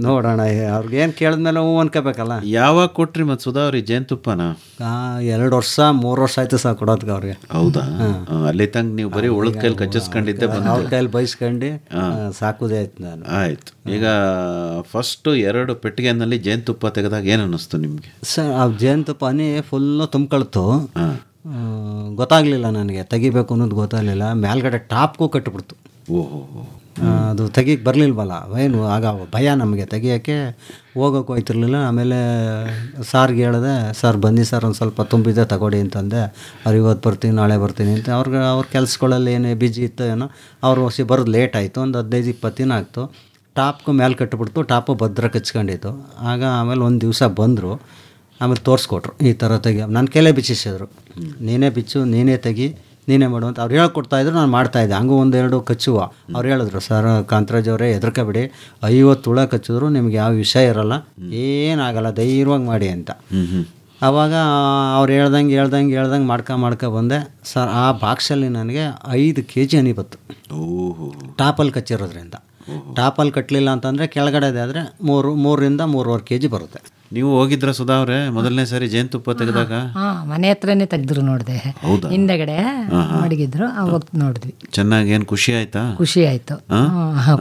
ನೋಡೋಣ, ಅವ್ರಿಗೇನು ಕೇಳಿದ್ಮೇಲೆ ಹ್ಞೂ ಅನ್ಕೋಬೇಕಲ್ಲ. ಯಾವಾಗ ಕೊಟ್ರಿ ಮತ್ತು ಸುಧಾ ಅವ್ರಿಗೆ ಜೇನುತುಪ್ಪನ? 2 ವರ್ಷ 3 ವರ್ಷ ಆಯ್ತು ಸರ್ ಕೊಡೋದಕ್ಕೆ ಅವ್ರಿಗೆ. ಹೌದಾ? ಅಲ್ಲಿ ತನಕ ನೀವು ಬರೀ ಉಳಿದ ಕೈಲಿ ಕಚ್ಚಿಸ್ಕೊಂಡಿದ್ದೆ, ಅವ್ರ ಕೈಲಿ ಬಯಸ್ಕೊಂಡು ಸಾಕುದೇ ಆಯ್ತು ನಾನು. ಆಯ್ತು. ಈಗ ಫಸ್ಟ್ 2 ಪೆಟ್ಟಿಗೆನಲ್ಲಿ ಜೇನುತುಪ್ಪ ತೆಗೆದಾಗ ಏನು ಅನ್ನಿಸ್ತು ನಿಮಗೆ? ಸರ್ ಆ ಜೇನುತುಪ್ಪನೇ ಫುಲ್ಲು ತುಂಬ್ಕೊಳ್ತು. ಗೊತ್ತಾಗಲಿಲ್ಲ ನನಗೆ, ತೆಗಿಬೇಕು ಅನ್ನೋದು ಗೊತ್ತಾಗಲಿಲ್ಲ. ಮೇಲ್ಗಡೆ ಟಾಪ್ಗೂ ಕಟ್ಟಿಬಿಡ್ತು. ಓಹೋ, ಅದು ತೆಗಿಯಕ್ಕೆ ಬರಲಿಲ್ವಲ್ಲ, ಏನು ಆಗ ಭಯ ನಮಗೆ, ತೆಗಿಯೋಕ್ಕೆ ಹೋಗೋಕ್ಕೂ ಹೋಯ್ತಿರ್ಲಿಲ್ಲ. ಆಮೇಲೆ ಸಾರ್ಗೆ ಹೇಳಿದೆ, ಸರ್ ಬನ್ನಿ ಸರ್ ಒಂದು ಸ್ವಲ್ಪ ತುಂಬಿದೆ ತಗೊಳ್ಳಿ ಅಂತಂದೆ. ಅವ್ರು ಇವತ್ತು ಬರ್ತೀನಿ ನಾಳೆ ಬರ್ತೀನಿ ಅಂತ. ಅವ್ರ ಕೆಲಸಗಳಲ್ಲಿ ಏನು ಬಿಜಿ ಇತ್ತು ಏನೋ, ಅವರು ಬರೋದು ಲೇಟ್ ಆಯಿತು, ಒಂದು 15-20 ದಿನ ಆಗ್ತು. ಟಾಪ್ಗೂ ಮೇಲೆ ಕಟ್ಟಿಬಿಡ್ತು, ಟಾಪು ಭದ್ರ ಕಚ್ಕೊಂಡಿತ್ತು. ಆಮೇಲೆ ಒಂದು ದಿವಸ ಬಂದರು, ಆಮೇಲೆ ತೋರಿಸ್ಕೊಟ್ರು, ಈ ಥರ ತೆಗಿ. ನನ್ನ ಕೈಲೇ ಬಿಚ್ಚಿಸಿದ್ರು, ನೀನೇ ಬಿಚ್ಚು, ನೀನೇ ತೆಗಿ, ನೀನೇ ಮಾಡು ಅಂತ ಅವ್ರು ಹೇಳ್ಕೊಡ್ತಾಯಿದ್ರು. ನಾನು ಮಾಡ್ತಾಯಿದ್ದೆ, ಹಂಗೂ 1-2 ಕಚ್ಚುವ. ಅವ್ರು ಹೇಳಿದ್ರು, ಸರ್ ಕಾಂತರಾಜ್ ಅವರೇ ಹೆದರ್ಕೋಬೇಡಿ, 50 ಹುಳ ಕಚ್ಚಿದ್ರು ನಿಮ್ಗೆ ಯಾವ ವಿಷಯ ಇರೋಲ್ಲ, ಏನಾಗಲ್ಲ, ಧೈರ್ಯವಾಗಿ ಮಾಡಿ ಅಂತ. ಆವಾಗ ಅವ್ರು ಹೇಳ್ದಂಗೆ ಮಾಡ್ಕೊ ಬಂದೆ ಸರ್. ಆ ಬಾಕ್ಸಲ್ಲಿ ನನಗೆ 5 kg ಹನಿ ಬತ್ತು, ಟಾಪಲ್ಲಿ ಕಚ್ಚಿರೋದ್ರಿಂದ. ಟಾಪಲ್ಲಿ ಕಟ್ಟಲಿಲ್ಲ ಅಂತಂದರೆ ಕೆಳಗಡೆ ಆದರೆ 3 3.5 kg ಬರುತ್ತೆ. ನೀವು ಹೋಗಿದ್ರ ಸುಧಾ ಅವ್ರೆ ಮೊದಲನೇ ಸಾರಿ ಜೇನುತುಪ್ಪ ತೆಗೆದಾಗ? ಮನೆ ಹತ್ರನೇ ತೆಗೆದ್ರು, ನೋಡಿದೆ ಹಿಂದೆಗಡೆ ಮಡಗಿದ್ರು, ಅವಾಗ ನೋಡಿದ್ವಿ. ಚೆನ್ನಾಗಿ ಏನು ಖುಷಿ ಆಯ್ತಾ? ಖುಷಿ ಆಯ್ತು,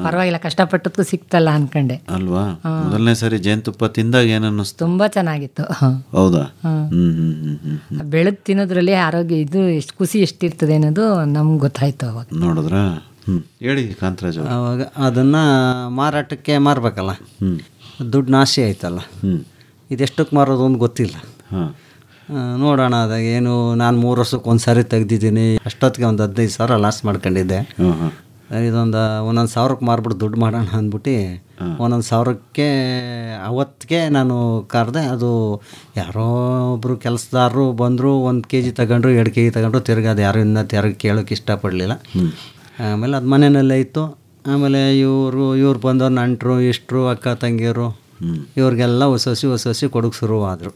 ಪರವಾಗಿಲ್ಲ, ಕಷ್ಟಪಟ್ಟದ್ದು ಸಿಕ್ತಲ್ಲ ಅನ್ಕಂಡೆ ಅಲ್ವಾ. ಮೊದಲನೇ ಸಾರಿ ಜೇನುತುಪ್ಪ ತಿಂದಾಗ ಏನು ಅನ್ನಿಸ್ತು? ತುಂಬಾ ಚೆನ್ನಾಗಿತ್ತು. ಹೌದಾ? ಬೆಳೆದು ತಿನ್ನೋದ್ರಲ್ಲಿ ಆರೋಗ್ಯ ಇದು ಎಷ್ಟು ಖುಷಿ ಎಷ್ಟಿರ್ತದೆ ಅನ್ನೋದು ನಮ್ಗೆ ಗೊತ್ತಾಯ್ತು ಅವಾಗ. ನೋಡಿದ್ರ? ಹೇಳಿ ಕಾಂತರಾಜ್. ಆವಾಗ ಅದನ್ನು ಮಾರಾಟಕ್ಕೆ ಮಾರಬೇಕಲ್ಲ, ದುಡ್ಡು ನಾಶಿ ಆಯ್ತಲ್ಲ, ಇದೆಷ್ಟಕ್ಕೆ ಮಾರೋದು ಅಂತ ಗೊತ್ತಿಲ್ಲ. ನೋಡೋಣ, ಅದಾಗ ಏನು ನಾನು 3 ವರ್ಷಕ್ಕೆ ಒಂದು ಸಾರಿ ತೆಗ್ದಿದ್ದೀನಿ, ಅಷ್ಟೊತ್ತಿಗೆ ಒಂದು 15 ಸಾವಿರ ಲಾಸ್ ಮಾಡ್ಕೊಂಡಿದ್ದೆ. ಒಂದೊಂದು 1,000ಕ್ಕೆ ಮಾರ್ಬಿಟ್ಟು ದುಡ್ಡು ಮಾಡೋಣ ಅಂದ್ಬಿಟ್ಟು 1,000ಕ್ಕೆ ಅವತ್ತಿಗೆ ನಾನು ಕರೆದೆ. ಅದು ಯಾರೋ ಒಬ್ಬರು ಕೆಲಸದಾರರು ಬಂದರು, 1 kg ತಗೊಂಡ್ರು, 2 kg ತಗೊಂಡ್ರು, ತಿರ್ಗಿ ಅದು ಯಾರು ಕೇಳೋಕ್ಕೆ ಇಷ್ಟಪಡಲಿಲ್ಲ. ಆಮೇಲೆ ಅದು ಮನೆಯಲ್ಲೇ ಇತ್ತು. ಆಮೇಲೆ ಇವ್ರು ಬಂದವ್ರು ನಂಟರು, ಇಷ್ಟರು, ಅಕ್ಕ ತಂಗಿಯರು, ಇವ್ರಿಗೆಲ್ಲ ಹೊಸ ಕೊಡೋಕ್ಕೆ ಶುರುವಾದರು.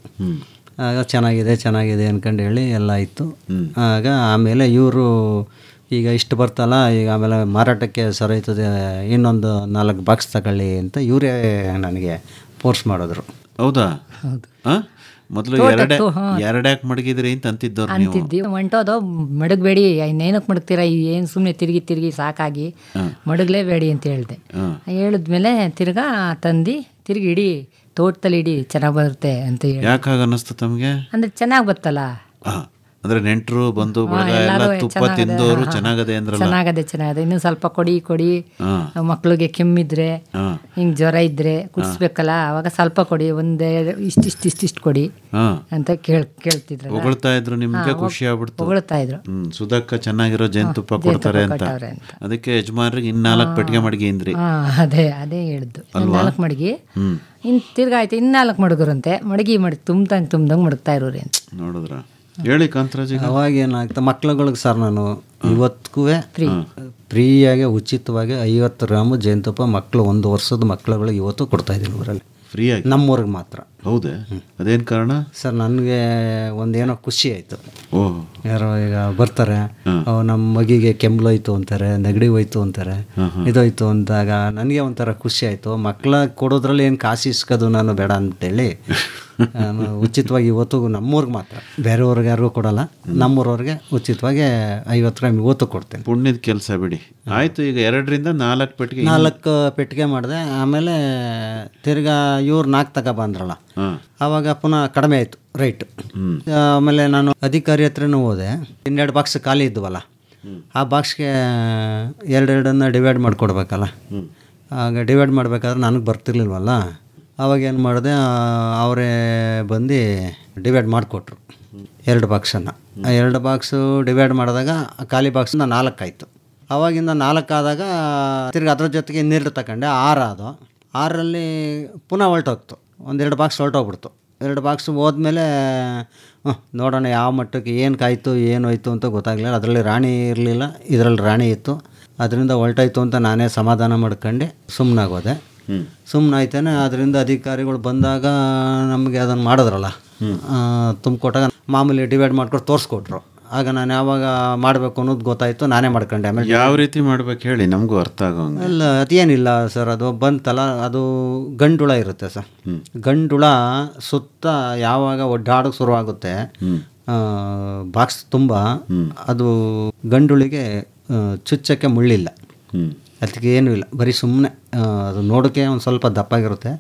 ಆಗ ಚೆನ್ನಾಗಿದೆ ಅಂದ್ಕೊಂಡು ಹೇಳಿ ಎಲ್ಲ ಇತ್ತು. ಆಮೇಲೆ ಇವರು ಈಗ ಇಷ್ಟು ಬರ್ತಲ್ಲ, ಈಗ ಆಮೇಲೆ ಮಾರಾಟಕ್ಕೆ ಸರೈತದೆ, ಇನ್ನೊಂದು 4 ಬಾಕ್ಸ್ ತಗೊಳ್ಳಿ ಅಂತ ಇವರೇ ನನಗೆ ಫೋರ್ಸ್ ಮಾಡಿದ್ರು. ಹೌದಾ? ಮೊದಲು 2 ಯಾಕೆ ಮಡಗಿದ್ರಿ ಅಂತ ಅಂತಿದ್ವಿ. ಹೊಂಟೋದು, ಮಡಗಬೇಡಿ, ಇನ್ನೇನಕ್ಕೆ ಮಡಗ್ತೀರಾ, ಏನು ಸುಮ್ಮನೆ ತಿರುಗಿ ಸಾಕಾಗಿ ಮಡಗಲೇಬೇಡಿ ಅಂತ ಹೇಳಿದೆ. ಹೇಳಿದ್ಮೇಲೆ ತಿರ್ಗಾ ತಂದು ತಿರುಗಿ ಇಡಿ, ತೋಟದಲ್ಲಿ ಇಡಿ, ಚೆನ್ನಾಗಿ ಬರುತ್ತೆ ಅಂತ ಹೇಳಿ. ಯಾಕೆ ಹಾಗೆ ಅನ್ನಿಸ್ತು ತಮಗೆ? ಅಂದರೆ ಚೆನ್ನಾಗಿ ಬರ್ತಲ್ಲ, ಅಂದರೆ ನೆಂಟರು ಬಂದು ತುಪ್ಪ ತಿಂದವರು ಚೆನ್ನಾಗದೆ ಅಂದ್ರಲ್ಲ. ಚೆನ್ನಾಗದೆ ಇನ್ನೂ ಸ್ವಲ್ಪ ಕೊಡಿ, ಮಕ್ಳಿಗೆ ಕೆಮ್ಮಿದ್ರೆ, ಹಿಂಗೆ ಜ್ವರ ಇದ್ರೆ ಕುಡಿಸ್ಬೇಕಲ್ಲ, ಅವಾಗ ಸ್ವಲ್ಪ ಕೊಡಿ, ಒಂದೇ ಇಷ್ಟಿಷ್ಟು ಕೊಡಿ ಅಂತ ಕೇಳ್ತಿದ್ರು. ಹೊಗಳ್ತಾ ಇದ್ರು, ನಿಮ್ಗೆ ಖುಷಿ ಆಗ್ಬಿಡ್ತು. ಹೊಗಳ್ತಾ ಇದ್ರು, ಸುಧಾಕ್ಕ ಚೆನ್ನಾಗಿರೋ ಜೇನುತುಪ್ಪ ಕೊಡ್ತಾರೆ ಅಂತ. ಅದಕ್ಕೆ ಯಜಮಾನ್ರಿಗೆ 4 ಪೆಟ್ಟಿಗೆ ಮಡಗಿ ಅಂದ್ರಿ. ಅದೇ ಹೇಳಿದ್ದು, 4 ಮಡಗಿ. ಇನ್ನು ತಿರ್ಗಾ ಆಯ್ತು, 4 ಮಡಗರಂತೆ, ಮಡಗಿ ತುಂಬ್ದಂಗೆ ಮಡಗ್ತಾ ಇರೋರಿ ಅಂತ. ನೋಡಿದ್ರ? ಹೇಳಿ ಕಾಂತರಾಜ್. ಅವಾಗ ಏನಾಗ್ತದೆ, ಮಕ್ಳುಗಳಿಗೆ ಸರ್ ನಾನು ಇವತ್ತಿಗೂ ಫ್ರೀಯಾಗಿ ಉಚಿತವಾಗಿ 50 ಗ್ರಾಮ್ ಜೇನುತುಪ್ಪ ಮಕ್ಕಳು 1 ವರ್ಷದ ಮಕ್ಳುಗಳಿಗೆ ಇವತ್ತು ಕೊಡ್ತಾಯಿದ್ದೀನಿ ಊರಲ್ಲಿ, ಫ್ರೀಯಾಗಿ, ನಮ್ಮೂರಿಗೆ ಮಾತ್ರ. ಹೌದೇ? ಅದೇನು ಕಾರಣ ಸರ್? ನನಗೆ ಒಂದೇನೋ ಖುಷಿ ಆಯಿತು. ಯಾರೋ ಈಗ ಬರ್ತಾರೆ, ನಮ್ಮ ಮಗಿಗೆ ಕೆಮ್ಮಲೋಯ್ತು ಅಂತಾರೆ, ನೆಗಡಿ ಹೋಯ್ತು ಅಂತಾರೆ, ಇದೋಯ್ತು ಅಂದಾಗ ನನಗೆ ಒಂಥರ ಖುಷಿ ಆಯಿತು. ಮಕ್ಕಳ ಕೊಡೋದ್ರಲ್ಲಿ ಏನು ಕಾಸು ಇಸ್ಕೋದು ನಾನು ಬೇಡ ಅಂತೇಳಿ ಉಚಿತವಾಗಿ ಇವತ್ತು ನಮ್ಮೂರಿಗೆ ಮಾತ್ರ, ಬೇರೆಯವ್ರಿಗೆ ಯಾರಿಗೂ ಕೊಡಲ್ಲ. ನಮ್ಮೂರವ್ರಿಗೆ ಉಚಿತವಾಗಿ 50 ಗ್ರಾಮ್ ಇವತ್ತು ಕೊಡ್ತೇನೆ. ಪುಣ್ಯದ ಕೆಲಸ ಬಿಡಿ. ಆಯಿತು, ಈಗ 2ರಿಂದ 4 ಪೆಟ್ಟಿಗೆ 4 ಪೆಟ್ಟಿಗೆ ಮಾಡಿದೆ. ಆಮೇಲೆ ತಿರ್ಗಾ ಇವ್ರು 4 ತಗೊಬಂದ್ರಲ್ಲ, ಆವಾಗ ಪುನಃ ಕಡಿಮೆ ಆಯಿತು ರೈಟ್. ಆಮೇಲೆ ನಾನು ಅಧಿಕಾರಿ ಹತ್ರನೂ ಹೋದೆ. 12 ಬಾಕ್ಸ್ ಖಾಲಿ ಇದ್ವಲ್ಲ, ಆ ಬಾಕ್ಸ್ಗೆ 2 ಡಿವೈಡ್ ಮಾಡಿಕೊಡ್ಬೇಕಲ್ಲ. ಆಗ ಡಿವೈಡ್ ಮಾಡಬೇಕಾದ್ರೆ ನನಗೆ ಬರ್ತಿರ್ಲಿಲ್ವಲ್ಲ, ಆವಾಗ ಏನು ಮಾಡಿದೆ, ಅವರೇ ಬಂದು ಡಿವೈಡ್ ಮಾಡಿಕೊಟ್ರು 2 ಬಾಕ್ಸನ್ನು. ಆ 2 ಬಾಕ್ಸು ಡಿವೈಡ್ ಮಾಡಿದಾಗ ಖಾಲಿ ಬಾಕ್ಸನ್ನ 4 ಆಯಿತು. ಆವಾಗಿಂದ 4 ಆದಾಗ ತಿರ್ಗಿ ಅದ್ರ ಜೊತೆಗೆ ಇನ್ನೆರಡು ತಗೊಂಡೆ, 6 ಆದವು. 6ರಲ್ಲಿ ಪುನಃ ಹೊಲ್ಟೋಗ್ತು, 1-2 ಬಾಕ್ಸ್ ಹೊಲ್ಟೋಗ್ಬಿಡ್ತು. 2 ಬಾಕ್ಸ್ ಹೋದ್ಮೇಲೆ ನೋಡೋಣ ಯಾವ ಮಟ್ಟಕ್ಕೆ ಏನು ಕಾಯ್ತು ಏನು ಹೋಯ್ತು ಅಂತ ಗೊತ್ತಾಗಲಿಲ್ಲ. ಅದರಲ್ಲಿ ರಾಣಿ ಇರಲಿಲ್ಲ, ಇದರಲ್ಲಿ ರಾಣಿ ಇತ್ತು. ಅದರಿಂದ ಹೊಲ್ಟಾಯ್ತು ಅಂತ ನಾನೇ ಸಮಾಧಾನ ಮಾಡ್ಕೊಂಡು ಸುಮ್ಮನಾಗೋದೆ. ಸುಮ್ಮನಾಯ್ತಾನೆ. ಅದರಿಂದ ಅಧಿಕಾರಿಗಳು ಬಂದಾಗ ನಮಗೆ ಅದನ್ನು ಮಾಡಿದ್ರಲ್ಲ, ತುಂಬಿಕೊಟ್ಟಾಗ ಮಾಮೂಲಿ ಡಿವೈಡ್ ಮಾಡ್ಕೊಂಡು ತೋರಿಸ್ಕೊಟ್ರು. ಆಗ ನಾನು ಯಾವಾಗ ಮಾಡಬೇಕು ಅನ್ನೋದು ಗೊತ್ತಾಯಿತು, ನಾನೇ ಮಾಡ್ಕೊಂಡೆ. ಆಮೇಲೆ ಯಾವ ರೀತಿ ಮಾಡ್ಬೇಕು ಹೇಳಿ, ನಮಗೂ ಅರ್ಥ ಆಗೋಂಗೆ. ಅಲ್ಲ, ಅದೇನಿಲ್ಲ ಸರ್, ಅದು ಬಂತಲ್ಲ, ಅದು ಗಂಡುಳ ಇರುತ್ತೆ ಸರ್. ಗಂಡುಳ ಸುತ್ತ ಯಾವಾಗ ಒಡ್ಡಾಡೋಕೆ ಶುರುವಾಗುತ್ತೆ ಬಾಕ್ಸ್ ತುಂಬ, ಅದು ಗಂಡುಳಿಗೆ ಚುಚ್ಚಕ್ಕೆ ಮುಳ್ಳಿಲ್ಲ, ಅದಕ್ಕೆ ಏನೂ ಇಲ್ಲ. ಬರೀ ಸುಮ್ಮನೆ ಅದು ನೋಡೋಕ್ಕೆ ಒಂದು ಸ್ವಲ್ಪ ದಪ್ಪಾಗಿರುತ್ತೆ,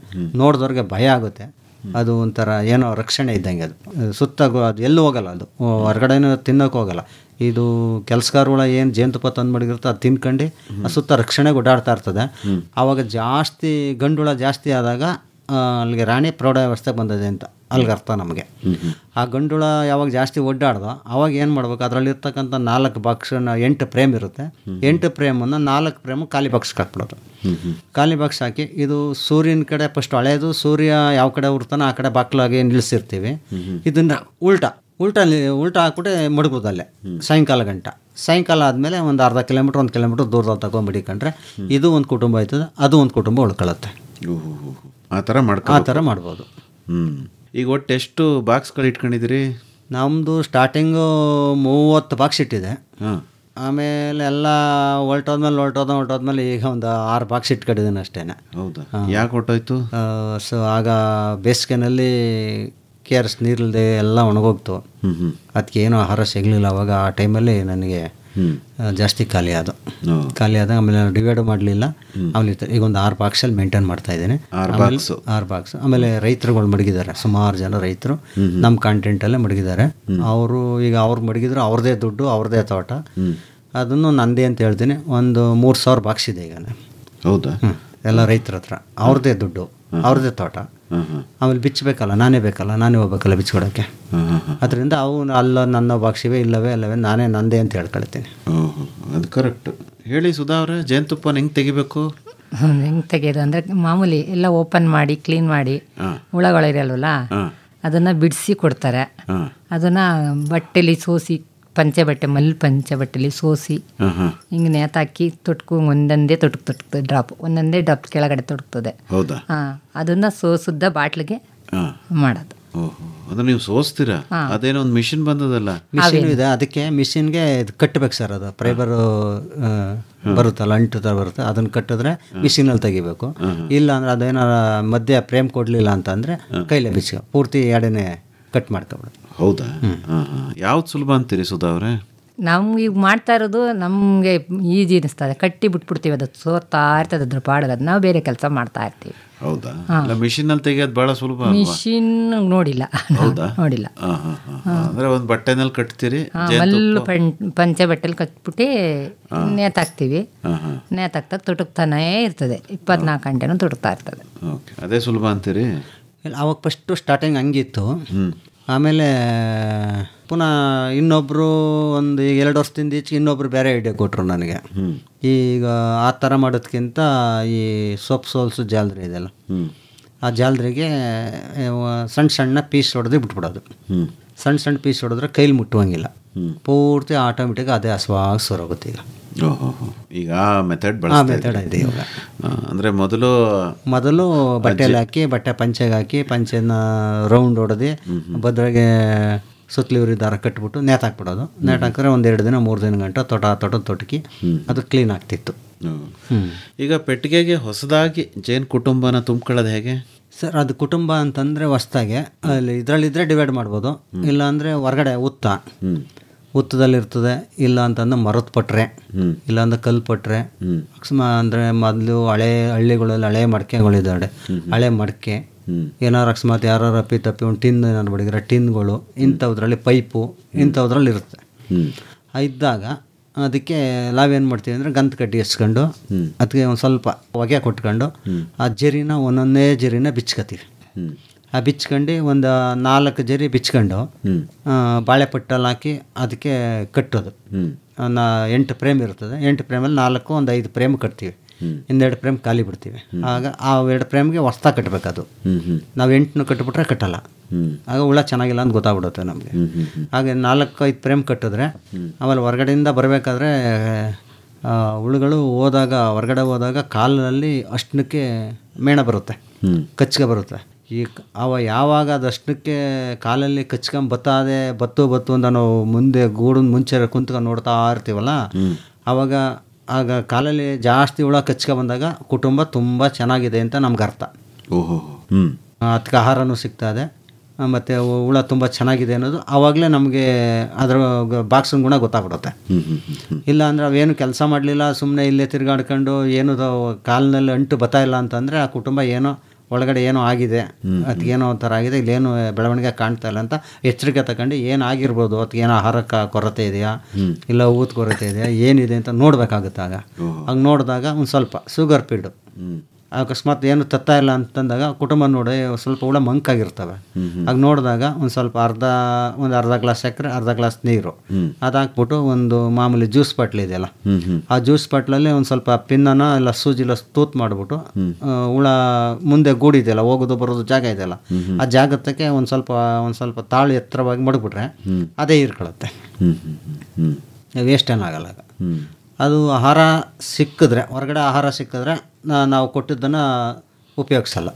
ನೋಡಿದವ್ರಿಗೆ ಭಯ ಆಗುತ್ತೆ. ಅದು ಒಂಥರ ಏನೋ ರಕ್ಷಣೆ ಇದ್ದಂಗೆ. ಅದು ಸುತ್ತ ಅದು ಎಲ್ಲೂ ಹೋಗಲ್ಲ, ಅದು ಹೊರಗಡೆನೂ ತಿನ್ನೋಕೆ ಹೋಗಲ್ಲ. ಇದು ಕೆಲಸಗಾರಗಳ ಏನು ಜೇನುತುಪ್ಪ ತಂದು ಮಡಗಿರುತ್ತೆ ಅದು ತಿನ್ಕೊಂಡು ಸುತ್ತ ರಕ್ಷಣೆಗೆ ಓಡಾಡ್ತಾ ಇರ್ತದೆ. ಆವಾಗ ಜಾಸ್ತಿ ಗಂಡುಳ ಜಾಸ್ತಿ ಆದಾಗ ಅಲ್ಲಿಗೆ ರಾಣಿ ಪ್ರೌಢಾವಸ್ಥೆಗೆ ಬಂದಿದೆ ಅಂತ ಅಲ್ಲಿಗೆ ಅರ್ಥ ನಮಗೆ. ಆ ಗಂಡುಳ ಯಾವಾಗ ಜಾಸ್ತಿ ಒಡ್ಡಾಡ್ದೋ ಅವಾಗ ಏನು ಮಾಡ್ಬೇಕು, ಅದರಲ್ಲಿರ್ತಕ್ಕಂಥ 4 ಬಾಕ್ಸನ್ನು 8 ಫ್ರೇಮ್ ಇರುತ್ತೆ, 8 ಫ್ರೇಮನ್ನು 4 ಫ್ರೇಮು ಖಾಲಿ ಬಾಕ್ಸ್ಗೆ ಹಾಕ್ಬಿಡೋದು. ಖಾಲಿ ಬಾಕ್ಸ್ ಹಾಕಿ ಇದು ಸೂರ್ಯನ ಕಡೆ ಫಸ್ಟ್ ಹಳೇದು, ಸೂರ್ಯ ಯಾವ ಕಡೆ ಉರ್ತಾನೋ ಆ ಕಡೆ ಬಾಕ್ಲಾಗಿ ನಿಲ್ಲಿಸಿರ್ತೀವಿ. ಇದನ್ನು ಉಲ್ಟಾ ಹಾಕ್ಬಿಟ್ಟು ಮಡಗೋದು ಅಲ್ಲೇ ಸಾಯಂಕಾಲ ಆದಮೇಲೆ ಒಂದು ಅರ್ಧ ಕಿಲೋಮೀಟ್ರ್ 1 ಕಿಲೋಮೀಟ್ರ್ ದೂರದಲ್ಲಿ ತಗೊಂಡ್ಬಿಡಿಕೊಂಡ್ರೆ ಇದು ಒಂದು ಕುಟುಂಬ ಆಯ್ತದೆ, ಅದು ಒಂದು ಕುಟುಂಬ ಉಳ್ಕೊಳ್ಳುತ್ತೆ. ಆ ಥರ ಮಾಡ್ಬೋದು. ಈಗ ಒಟ್ಟು ಎಷ್ಟು ಬಾಕ್ಸ್ಗಳು ಇಟ್ಕೊಂಡಿದ್ದೀರಿ? ನಮ್ಮದು ಸ್ಟಾರ್ಟಿಂಗು 30 ಬಾಕ್ಸ್ ಇಟ್ಟಿದೆ. ಆಮೇಲೆ ಎಲ್ಲ ಹೊರಟೋದ್ಮೇಲೆ ಈಗ ಒಂದು 6 ಬಾಕ್ಸ್ ಇಟ್ಕೊಂಡಿದ್ದೀನಿ ಅಷ್ಟೇ. ಹೌದಾ? ಯಾಕೆ ಹೊರಟೋಯ್ತು? ಸೊ ಆಗ ಬೇಸಿಗೆನಲ್ಲಿ KRS ನೀರಿಲ್ಲದೆ ಎಲ್ಲ ಒಣಗೋಗ್ತು, ಅದಕ್ಕೆ ಏನೋ ಆಹಾರ ಸಿಗಲಿಲ್ಲ. ಅವಾಗ ಆ ಟೈಮಲ್ಲಿ ನನಗೆ ಜಾಸ್ತಿ ಖಾಲಿ ಆದಾಗ ಆಮೇಲೆ ನಾನು ಡಿವೈಡ್ ಮಾಡಲಿಲ್ಲ. ಆಮೇಲೆ ಈಗ ಒಂದು 6 ಬಾಕ್ಸಲ್ಲಿ ಮೇಂಟೈನ್ ಮಾಡ್ತಾ ಇದ್ದೀನಿ. 6 ಬಾಕ್ಸ್. ಆಮೇಲೆ ರೈತರುಗಳು ಮಡಗಿದ್ದಾರೆ, ಸುಮಾರು ಜನ ರೈತರು ನಮ್ಮ ಕಾಂಟೆಂಟಲ್ಲೇ ಮಡಗಿದ್ದಾರೆ. ಅವರು ಈಗ ಅವ್ರು ಮಡಗಿದ್ರು, ಅವ್ರದ್ದೇ ದುಡ್ಡು, ಅವ್ರದ್ದೇ ತೋಟ. ಅದನ್ನು ನಂದೇ ಅಂತ ಹೇಳ್ತೀನಿ. ಒಂದು 3000 ಬಾಕ್ಸ್ ಇದೆ ಈಗ. ಹೌದಾ? ಎಲ್ಲ ರೈತರ ಹತ್ರ ಅವ್ರದ್ದೇ ದುಡ್ಡು, ಅವ್ರದ್ದೇ ತೋಟ. ಆಮೇಲೆ ಬಿಚ್ಚಬೇಕಲ್ಲ, ನಾನೇ ಹೋಗ್ಬೇಕಲ್ಲ ಬಿಚ್ಕೊಡೋಕ್ಕೆ. ಅದರಿಂದ ಅವು ಅಲ್ಲ ನನ್ನ ಬಾಕ್ಸಿವೆ ಇಲ್ಲವೇ ನಾನೇ ನಂದೇ ಅಂತ ಹೇಳ್ಕೊಳ್ತೀನಿ. ಅದು ಕರೆಕ್ಟ್. ಹೇಳಿ ಸುಧಾ ಅವರೇ, ಜೇನುತುಪ್ಪನ ಹೆಂಗೆ ತೆಗಿಬೇಕು? ಹೆಂಗೆ ತೆಗೆಯೋದು ಅಂದರೆ ಮಾಮೂಲಿ ಎಲ್ಲ ಓಪನ್ ಮಾಡಿ ಕ್ಲೀನ್ ಮಾಡಿ, ಹುಳಗಳಿರಲ್ವಲ್ಲ ಅದನ್ನು ಬಿಡಿಸಿ ಕೊಡ್ತಾರೆ. ಅದನ್ನು ಬಟ್ಟೆಲಿ ಸೋಸಿ, ಪಂಚೆ ಬಟ್ಟೆಲಿ ಸೋಸಿ ಹಿಂಗೆ ನೇತಾಕಿ ತೊಟ್ಕು ಒಂದೊಂದೇ ತೊಟ್ತದೆ ಡ್ರಾಪ್, ಒಂದೊಂದೇ ಡ್ರಾಪ್ ಕೆಳಗಡೆ ತೊಟ್ತದೆ. ಅದನ್ನು ಸೋಸುದ್ದ ಬಾಟ್ಲಿಗೆ ಮಾಡೋದು. ಅದು ನೀವು ಸೋಸ್ತೀರಾ? ಅದೇನೋ ಒಂದು ಮಿಷಿನ್ ಬಂದದಲ್ಲ? ಮಿಷಿನ್ ಇದೆ, ಅದಕ್ಕೆ ಮಿಷಿನ್ಗೆ ಇದು ಕಟ್ಟಬೇಕು ಸರ್. ಅದು ಫೈಬರ್ ಬರುತ್ತಲ್ಲ, ಅಂಟು ಥರ ಬರುತ್ತೆ, ಅದನ್ನು ಕಟ್ಟಿದ್ರೆ ಮಿಷಿನಲ್ಲಿ ತೆಗಿಬೇಕು. ಇಲ್ಲ ಅಂದ್ರೆ ಅದೇನಾರ ಮಧ್ಯೆ ಫ್ರೇಮ್ ಕೊಡಲಿಲ್ಲ ಅಂತಂದರೆ ಕೈಲೇ ಬಿಚ್ಚ ಪೂರ್ತಿ ಎಡೆನೇ ಕಟ್ ಮಾಡ್ಕೊಬಿಡೋದು. ಹೌದಾ? ಯಾವ್ದು ಸುಲಭ ಅಂತೀರಿ ಸುಧಾ ಅವರೇ? ನಮ್ಗೆ ಈಗ ಮಾಡ್ತಾ ಇರೋದು ನಮಗೆ ಈಜಿ ಅನಿಸ್ತದೆ. ಕಟ್ಟಿ ಬಿಟ್ಬಿಡ್ತೀವಿ, ಅದು ಸೋರ್ತಾ ಇರ್ತದೆ ಅದ್ರ ಪಾಡಿಗೆ, ಅದು ನಾವು ಬೇರೆ ಕೆಲಸ ಮಾಡ್ತಾ ಇರ್ತೀವಿ. ಹೌದಾ? ಮಿಷಿನಲ್ಲಿ ತೆಗಿಯೋದು ಭಾಳ ಸುಲಭ. ಮಿಷಿನ್ ನೋಡಿಲ್ಲ. ಅಂದ್ರೆ ಒಂದು ಬಟ್ಟೆನಲ್ಲಿ ಕಟ್ತೀರಿ, ಮಲ್ಲು ಪಂಚೆ ಬಟ್ಟೆಲಿ ಕಟ್ಬಿಟ್ಟು ನೇತಾಕ್ತೀವಿ. ನೇತಾಕ್ತಾಗ ತೊಟಕ್ತಾನೇ ಇರ್ತದೆ, 24 ಗಂಟೆನೂ ತೊಟಕ್ತಾ ಇರ್ತದೆ. ಅದೇ ಸುಲಭ ಅಂತೀರಿ? ಅವಾಗ ಫಸ್ಟು ಸ್ಟಾರ್ಟಿಂಗ್ ಹಂಗಿತ್ತು. ಆಮೇಲೆ ಪುನಃ ಇನ್ನೊಬ್ಬರು ಒಂದು 2 ವರ್ಷದಿಂದ ಈಚೆಗೆ ಇನ್ನೊಬ್ರು ಬೇರೆ ಐಡಿಯಾ ಕೊಟ್ಟರು ನನಗೆ. ಈಗ ಆ ಥರ ಮಾಡೋದಕ್ಕಿಂತ ಈ ಸೊಪ್ಪು ಸೋಲ್ಸು ಜಾಲರಿ ಇದೆಯಲ್ಲ, ಆ ಜಾಲರಿಗೆ ಸಣ್ಣ ಪೀಸ್ ಹೊಡೆದು ಬಿಟ್ಬಿಡೋದು. ಸಣ್ಣ ಪೀಸ್ ಹೊಡೆದ್ರೆ ಕೈಲಿ ಮುಟ್ಟುವಂಗಿಲ್ಲ, ಪೂರ್ತಿ ಆಟೋಮೆಟಿಕ್ ಅದೇ ಹಸುವಾಗಿ ಸೋರೋಗುತ್ತೆ. ಈಗ ಮೆಥಡ್ ಇದೆ ಇವಾಗ. ಅಂದರೆ ಮೊದಲು ಬಟ್ಟೆಯಲ್ಲಿ ಹಾಕಿ, ಬಟ್ಟೆ ಪಂಚೆಗೆ ಹಾಕಿ, ಪಂಚೆನ ರೌಂಡ್ ಹೊಡೆದು ಭದ್ರಾಗೆ ಸುತ್ತಲಿವ್ರಿ ದಾರ ಕಟ್ಬಿಟ್ಟು ನೇತಾಕ್ಬಿಡೋದು. ನೇತಾಕಿದ್ರೆ 1-2 ದಿನ 3 ದಿನ ಗಂಟೆ ತೊಟಕಿ ಅದು ಕ್ಲೀನ್ ಆಗ್ತಿತ್ತು. ಈಗ ಪೆಟ್ಟಿಗೆಗೆ ಹೊಸದಾಗಿ ಜೇನು ಕುಟುಂಬನ ತುಂಬ್ಕೊಳ್ಳೋದು ಹೇಗೆ ಸರ್ ಅದು ಕುಟುಂಬ ಅಂತಂದರೆ ಹೊಸ್ದಾಗೆ ಅಲ್ಲಿ ಇದರಲ್ಲಿದ್ದರೆ ಡಿವೈಡ್ ಮಾಡ್ಬೋದು, ಇಲ್ಲಾಂದರೆ ಹೊರಗಡೆ ಹುತ್ತದಲ್ಲಿರ್ತದೆ, ಇಲ್ಲ ಅಂತಂದ್ರೆ ಮರದ ಪಟ್ರೆ, ಇಲ್ಲಾಂದ್ರೆ ಕಲ್ಲು ಪಟ್ರೆ, ಅಕಸ್ಮಾತ್ ಅಂದರೆ ಮೊದಲು ಹಳೆ ಹಳ್ಳಿಗಳಲ್ಲಿ ಹಳೆ ಮಡಿಕೆಗಳಿದ್ದಾವೆ, ಹಳೆ ಮಡಿಕೆ ಏನಾರು ಅಕಸ್ಮಾತ್ ಯಾರು ಅಪ್ಪಿ ತಪ್ಪಿ ಒಂದು ಟಿನ್ ಏನಾರು ಬಡಿದ್ರೆ ಟಿನ್ಗಳು ಇಂಥದ್ರಲ್ಲಿ ಪೈಪು ಇಂಥದ್ರಲ್ಲಿ ಇರುತ್ತೆ. ಇದ್ದಾಗ ಅದಕ್ಕೆ ನಾವೇನು ಮಾಡ್ತೀವಿ ಅಂದರೆ ಗಂಧ ಕಡ್ಡಿ ಎಸ್ಕೊಂಡು ಅದಕ್ಕೆ ಒಂದು ಸ್ವಲ್ಪ ಹೊಗೆ ಕೊಟ್ಕೊಂಡು ಆ ಜರಿನ ಒಂದೊಂದೇ ಜರಿನ ಬಿಚ್ಕೋತೀವಿ. ಆ ಬಿಚ್ಕೊಂಡು ಒಂದು 4 ಜರಿ ಬಿಚ್ಕೊಂಡು ಬಾಳೆಪಟ್ಟಲ್ಲಿ ಹಾಕಿ ಅದಕ್ಕೆ ಕಟ್ಟೋದು. 8 ಫ್ರೇಮ್ ಇರ್ತದೆ, 8 ಫ್ರೇಮಲ್ಲಿ 4 ಒಂದು 5 ಫ್ರೇಮ್ ಕಟ್ತೀವಿ, ಇನ್ನೆರಡು ಫ್ರೇಮ್ ಖಾಲಿ ಬಿಡ್ತೀವಿ. ಆಗ ಆ 2 ಫ್ರೇಮ್ಗೆ ಹೊಸ್ತಾ ಕಟ್ಟಬೇಕು. ಅದು ನಾವು 8 ಕಟ್ಟಿಬಿಟ್ರೆ ಕಟ್ಟಲ್ಲ, ಆಗ ಹುಳ ಚೆನ್ನಾಗಿಲ್ಲ ಅಂತ ಗೊತ್ತಾಗ್ಬಿಡುತ್ತೆ ನಮಗೆ. ಹಾಗೆ 4-5 ಫ್ರೇಮ್ ಕಟ್ಟಿದ್ರೆ ಆಮೇಲೆ ಹೊರಗಡೆಯಿಂದ ಬರಬೇಕಾದ್ರೆ ಹುಳುಗಳು ಹೊರಗಡೆ ಹೋದಾಗ ಕಾಲಿನಲ್ಲಿ ಅಷ್ಟಕ್ಕೆ ಮೇಣ ಬರುತ್ತೆ, ಕಚ್ಗೆ ಬರುತ್ತೆ. ಈ ಯಾವಾಗ ಅದು ಅಷ್ಟಕ್ಕೆ ಕಾಲಲ್ಲಿ ಕಚ್ಕೊಂಡ್ ಬತ್ತು ಅಂತ ನಾವು ಮುಂದೆ ಗೂಡಿನ ಮುಂಚೆ ಕುಂತ್ಕೊಂಡು ನೋಡ್ತಾ ಇರ್ತೀವಲ್ಲ, ಆಗ ಕಾಲಲ್ಲಿ ಜಾಸ್ತಿ ಹುಳ ಬಂದಾಗ ಕುಟುಂಬ ತುಂಬ ಚೆನ್ನಾಗಿದೆ ಅಂತ ನಮ್ಗೆ ಅರ್ಥ. ಅದಕ್ಕೆ ಆಹಾರನೂ ಸಿಗ್ತದೆ ಮತ್ತು ಹುಳ ತುಂಬ ಚೆನ್ನಾಗಿದೆ ಅನ್ನೋದು ಆವಾಗಲೇ ನಮಗೆ ಅದರ ಬಾಕ್ಸಿನ ಗುಣ ಗೊತ್ತಾಗ್ಬಿಡುತ್ತೆ. ಇಲ್ಲ ಅಂದರೆ ಅವೇನು ಕೆಲಸ ಮಾಡಲಿಲ್ಲ, ಸುಮ್ಮನೆ ಇಲ್ಲೇ ತಿರುಗಾಡ್ಕೊಂಡು ಏನು ಕಾಲಿನಲ್ಲಿ ಅಂಟು ಇಲ್ಲ ಅಂತಂದರೆ ಆ ಕುಟುಂಬ ಏನೋ ಒಳಗಡೆ ಏನೋ ಆಗಿದೆ, ಅದಕ್ಕೇನೋ ಒಂಥರ ಆಗಿದೆ, ಇಲ್ಲೇನು ಬೆಳವಣಿಗೆ ಕಾಣ್ತಾ ಇಲ್ಲ ಅಂತ ಎಚ್ಚರಿಕೆ ತಗೊಂಡು ಏನಾಗಿರ್ಬೋದು, ಅದಕ್ಕೇನೋ ಆಹಾರಕ್ಕೆ ಕೊರತೆ ಇದೆಯಾ, ಇಲ್ಲ ಊತ ಕೊರತೆ ಇದೆಯಾ, ಏನಿದೆ ಅಂತ ನೋಡಬೇಕಾಗುತ್ತೆ. ಆಗ ನೋಡಿದಾಗ ಒಂದು ಸ್ವಲ್ಪ ಶುಗರ್ ಪೀಡು ಅಕಸ್ಮಾತ್ ಏನು ತತ್ತಾ ಇಲ್ಲ ಅಂತಂದಾಗ ಕುಟುಂಬ ನೋಡಿ ಸ್ವಲ್ಪ ಹುಳ ಮಂಕಾಗಿರ್ತವೆ. ಆಗ ನೋಡಿದಾಗ ಒಂದು ಸ್ವಲ್ಪ ಅರ್ಧ ಗ್ಲಾಸ್ ಸಕ್ಕರೆ, ಅರ್ಧ ಗ್ಲಾಸ್ ನೀರು ಅದು ಹಾಕ್ಬಿಟ್ಟು ಒಂದು ಮಾಮೂಲಿ ಜ್ಯೂಸ್ ಬಾಟ್ಲಿ ಇದೆಯಲ್ಲ, ಆ ಜ್ಯೂಸ್ ಬಾಟ್ಲಲ್ಲಿ ಒಂದು ಸ್ವಲ್ಪ ಪಿನ್ನನ ಇಲ್ಲ ಸೂಜಿಲ ತೂತ್ ಮಾಡಿಬಿಟ್ಟು ಹುಳ ಮುಂದೆ ಗೂಡಿದೆಯಲ್ಲ, ಹೋಗೋದು ಬರೋದು ಜಾಗ ಇದೆಯಲ್ಲ, ಆ ಜಾಗಕ್ಕೆ ಒಂದು ಸ್ವಲ್ಪ ತಾಳು ಎತ್ತರವಾಗಿ ಮಡಗ್ಬಿಟ್ರೆ ಅದೇ ಹೀರ್ಕೊಳ್ಳುತ್ತೆ, ವೇಸ್ಟ್ ಏನಾಗಲ್ಲ. ಅದು ಆಹಾರ ಸಿಕ್ಕಿದ್ರೆ, ಹೊರಗಡೆ ಆಹಾರ ಸಿಕ್ಕಿದ್ರೆ ನಾವು ಕೊಟ್ಟಿದ್ದನ್ನು ಉಪಯೋಗಿಸಲ್ಲ.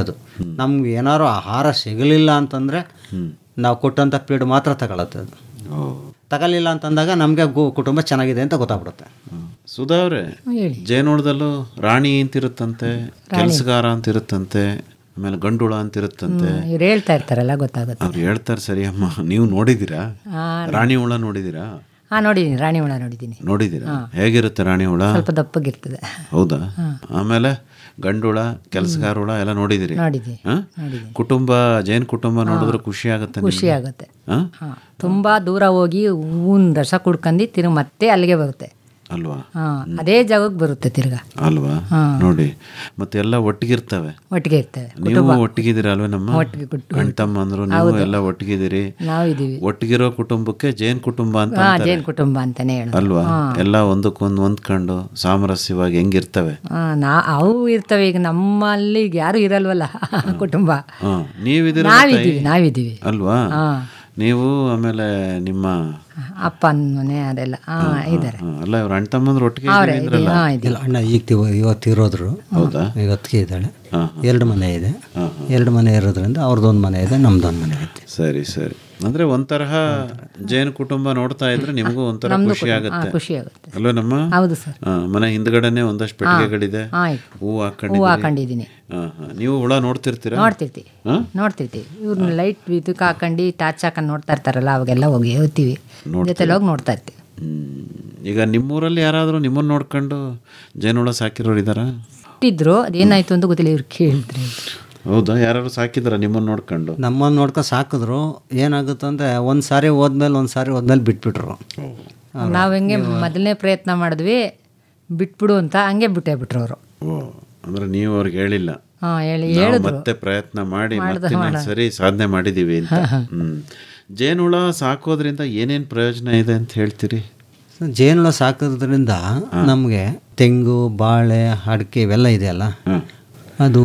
ಅದು ನಮ್ಗೆ ಏನಾದ್ರು ಆಹಾರ ಸಿಗಲಿಲ್ಲ ಅಂತಂದರೆ ನಾವು ಕೊಟ್ಟಂಥ ಪೀಡು ಮಾತ್ರ ತಗೊಳತ್ತೆ. ಅದು ತಗೊಳ್ಳಿಲ್ಲ ಅಂತಂದಾಗ ನಮಗೆ ಕುಟುಂಬ ಚೆನ್ನಾಗಿದೆ ಅಂತ ಗೊತ್ತಾಗ್ಬಿಡುತ್ತೆ. ಸುಧಾ ಅವರೇ, ಜೇನುಳದಲ್ಲೂ ರಾಣಿ ಅಂತಿರುತ್ತಂತೆ, ಕೆಲಸಗಾರ ಅಂತಿರುತ್ತಂತೆ, ಆಮೇಲೆ ಗಂಡುಳ ಅಂತಿರುತ್ತಂತೆ, ಇವ್ರು ಹೇಳ್ತಾ ಇರ್ತಾರಲ್ಲ ಗೊತ್ತಾಗುತ್ತೆ. ಅವ್ರು ಹೇಳ್ತಾರೆ. ಸರಿ ಅಮ್ಮ, ನೀವು ನೋಡಿದ್ದೀರಾ ರಾಣಿ ಹುಳ? ನೋಡಿದ್ದೀರಾ? ನೋಡಿದ್ದೀನಿ, ರಾಣಿ ಹುಳ ನೋಡಿದ್ದೀರಾ? ಹೇಗಿರುತ್ತೆ ರಾಣಿ ಹುಳ? ಸ್ವಲ್ಪ ದಪ್ಪಗಿರ್ತದೆ. ಹೌದಾ? ಆಮೇಲೆ ಗಂಡುಳ, ಕೆಲಸಗಾರ ಹುಳ ಎಲ್ಲ ನೋಡಿದಿರಿ? ಕುಟುಂಬ, ಜೇನು ಕುಟುಂಬ ನೋಡಿದ್ರೆ ಖುಷಿ ಆಗುತ್ತೆ. ತುಂಬಾ ದೂರ ಹೋಗಿ ಹೂವಿನ ರಸ ಕುಡ್ಕೊಂಡು ತಿರುಗಿ ಮತ್ತೆ ಅಲ್ಲಿಗೆ ಬರುತ್ತೆ ಅಲ್ವಾ? ಅದೇ ಜಾಗಕ್ಕೆ ಬರುತ್ತೆ ತಿರ್ಗಾ ಅಲ್ವಾ? ನೋಡಿ, ಮತ್ತೆ ಎಲ್ಲ ಒಟ್ಟಿಗಿರ್ತವೆ. ನೀವು ಒಟ್ಟಿಗಿದ್ದೀರ ಅಲ್ವೇ? ನಮ್ಮ ಅಣ್ತಮ್ಮ ಅಂದ್ರು ನೀವು ಎಲ್ಲ ಒಟ್ಟಿಗಿದ್ದೀರಿ. ಒಟ್ಟಿಗಿರೋ ಕುಟುಂಬಕ್ಕೆ ಜೇನ್ ಕುಟುಂಬ ಅಂತ, ಜೇನ್ ಕುಟುಂಬ ಅಂತಾನೆ ಅಲ್ವಾ? ಎಲ್ಲ ಒಂದಕ್ಕೊಂದು ಹೊಂದ್ಕೊಂಡು ಸಾಮರಸ್ಯವಾಗಿ ಹೆಂಗಿರ್ತವೆ. ಅವು ಇರ್ತವೆ. ಈಗ ನಮ್ಮಲ್ಲಿ ಯಾರು ಇರಲ್ವಲ್ಲ ಕುಟುಂಬ. ನಾವಿದ್ದೀವಿ ಅಲ್ವಾ? ನೀವು ಆಮೇಲೆ ನಿಮ್ಮ ಅಪ್ಪನ ಮನೆ ಅದೆಲ್ಲ ಇದ್ದಾರೆ. ಅಲ್ಲ ಇವ್ರ ಅಣ್ಣ ತಮ್ಮಂದ್ರು ಒಟ್ಟಿಗೆ ಅಣ್ಣ ಇವತ್ತು ಇರೋದ್ರು. ಹೌದಾ? ಇವತ್ತಿಗೆ ಇದ್ದಾಳೆ. 2 ಮನೆ ಇದೆ. 2 ಮನೆ ಇರೋದ್ರಿಂದ ಅವ್ರದ್ದೊಂದು ಮನೆ ಇದೆ, ನಮ್ದೊಂದು ಮನೆ ಐತೆ. ಸರಿ ಸರಿ. ಅಂದ್ರೆ ಒಂಥರಹ ಜೇನು ಕುಟುಂಬ ನೋಡ್ತಾ ಇದ್ರೆ ನಿಮಗೂ ಒಂಥರ ಖುಷಿ ಆಗುತ್ತೆ ಅಲ್ವ? ನಮ್ಮ ಮನೆ ಹಿಂದ್ಗಡೆನೆ ಒಂದಷ್ಟು ಪೆಟ್ಟಿಗೆಗಳಿದೆ, ಹೂ ಹಾಕೊಂಡಿದ್ದೀನಿ. ನೀವು ಹುಳ ನೋಡ್ತಿರ್ತೀರಾ? ನೋಡ್ತಿರ್ತೀವಿ. ಇವ್ರನ್ನ ಲೈಟ್ ಇದಕ್ಕೆ ಹಾಕೊಂಡು ಟಾರ್ಚ್ ಹಾಕೊಂಡು ನೋಡ್ತಾ ಇರ್ತಾರಲ್ಲ, ಅವಾಗೆಲ್ಲ ಹೋಗಿ ಹೋಗ್ತೀವಿ, ಜೊತೆಲಿ ಹೋಗಿ ನೋಡ್ತಾ ಇರ್ತೀವಿ. ಈಗ ನಿಮ್ಮೂರಲ್ಲಿ ಯಾರಾದರೂ ನಿಮ್ಮನ್ನು ನೋಡ್ಕೊಂಡು ಜೇನುಹುಳ ಸಾಕಿರೋರು ಇದ್ದಾರಾ? ಇಟ್ಟಿದ್ರು, ಅದೇನಾಯ್ತು ಅಂತ ಗೊತ್ತಿಲ್ಲ, ಇವ್ರು ಕೇಳಿದ್ರಿ. ಹೌದಾ? ಯಾರು ಸಾಕಿದ್ರ ನಿಮ್ಮನ್ನು ನೋಡ್ಕೊಂಡು? ನಮ್ಮನ್ನು ನೋಡ್ಕೊಂಡು ಸಾಕಿದ್ರು. ಏನಾಗುತ್ತಂದ್ರೆ ಒಂದು ಸಾರಿ ಹೋದ್ಮೇಲೆ ಬಿಟ್ಬಿಟ್ರು. ನಾವು ಹೆಂಗೆ ಮೊದಲನೇ ಪ್ರಯತ್ನ ಮಾಡಿದ್ವಿ, ಬಿಟ್ಬಿಡು ಅಂತ, ಹಂಗೆ ಬಿಟ್ಟರು ಅವರು. ಅಂದ್ರೆ ನೀವು ಅವ್ರಿಗೆ ಹೇಳಿಲ್ಲ, ಮತ್ತೆ ಪ್ರಯತ್ನ ಮಾಡಿ ಸರಿ ಸಾಧನೆ ಮಾಡಿದೀವಿ ಅಂತ. ಜೇನುಹುಳ ಸಾಕೋದ್ರಿಂದ ಏನೇನು ಪ್ರಯೋಜನ ಇದೆ ಅಂತ ಹೇಳ್ತೀರಿ? ಜೇನುಹುಳ ಸಾಕೋದ್ರಿಂದ ನಮಗೆ ತೆಂಗು, ಬಾಳೆ, ಅಡಿಕೆ ಇವೆಲ್ಲ ಇದೆಯಲ್ಲ, ಅದು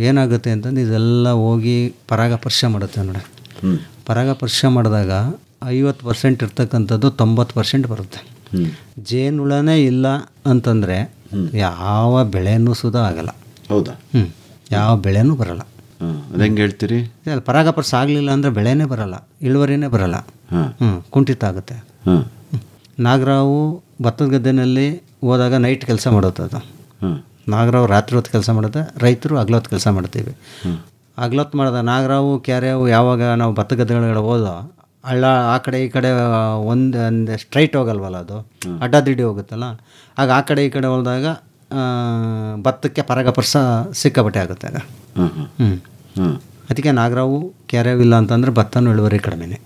ಏನಾಗುತ್ತೆ ಅಂತಂದು ಇದೆಲ್ಲ ಹೋಗಿ ಪರಾಗಸ್ಪರ್ಶ ಮಾಡುತ್ತೆ ನೋಡಿ. ಪರಾಗಸ್ಪರ್ಶ ಮಾಡಿದಾಗ 50% ಇರ್ತಕ್ಕಂಥದ್ದು 90% ಬರುತ್ತೆ. ಜೇನುಹುಳನೇ ಇಲ್ಲ ಅಂತಂದರೆ ಯಾವ ಬೆಳೆನೂ ಸುಧಾ ಆಗಲ್ಲ. ಹೌದಾ? ಯಾವ ಬೆಳೆನೂ ಬರಲ್ಲ. ಹೆಂಗೆ ಹೇಳ್ತೀರಿ? ಪರಾಗಸ್ಪರ್ಶ ಆಗಲಿಲ್ಲ ಅಂದರೆ ಬೆಳೆನೇ ಬರಲ್ಲ, ಇಳುವರಿನೇ ಬರಲ್ಲ, ಕುಂಠಿತ ಆಗುತ್ತೆ. ನಾಗರಾವು ಭತ್ತದ ಗದ್ದೆನಲ್ಲಿ ಹೋದಾಗ ನೈಟ್ ಕೆಲಸ ಮಾಡುತ್ತೆ. ಅದು ನಾಗರಾವು ರಾತ್ರಿ ಹೊತ್ತು ಕೆಲಸ ಮಾಡುತ್ತೆ, ರೈತರು ಹಗಲೊತ್ತು ಕೆಲಸ ಮಾಡ್ತೀವಿ. ಹಗಲೊತ್ತು ಮಾಡಿದ ನಾಗರಾವು ಕ್ಯಾರೆವು ಯಾವಾಗ ನಾವು ಭತ್ತ ಗದ್ದೆಗಳ ಹೋದೋ ಹಳ್ಳ ಆ ಕಡೆ ಈ ಕಡೆ ಒಂದು ಸ್ಟ್ರೈಟ್ ಹೋಗಲ್ವಲ್ಲ, ಅದು ಅಡ್ಡದಿಡ್ಡಿ ಹೋಗುತ್ತಲ್ಲ, ಆಗ ಆ ಕಡೆ ಈ ಕಡೆ ಹೋದಾಗ ಭತ್ತಕ್ಕೆ ಪರಾಗಸ್ಪರ್ಶ ಸಿಕ್ಕಾಪಟ್ಟೆ ಆಗುತ್ತೆ ಆಗ. ಅದಕ್ಕೆ ನಾಗರಾವು ಕ್ಯಾರೆವು ಇಲ್ಲ ಅಂತಂದರೆ ಭತ್ತನೂ ಇಳುವರಿ ಕಡಿಮೆನೆ,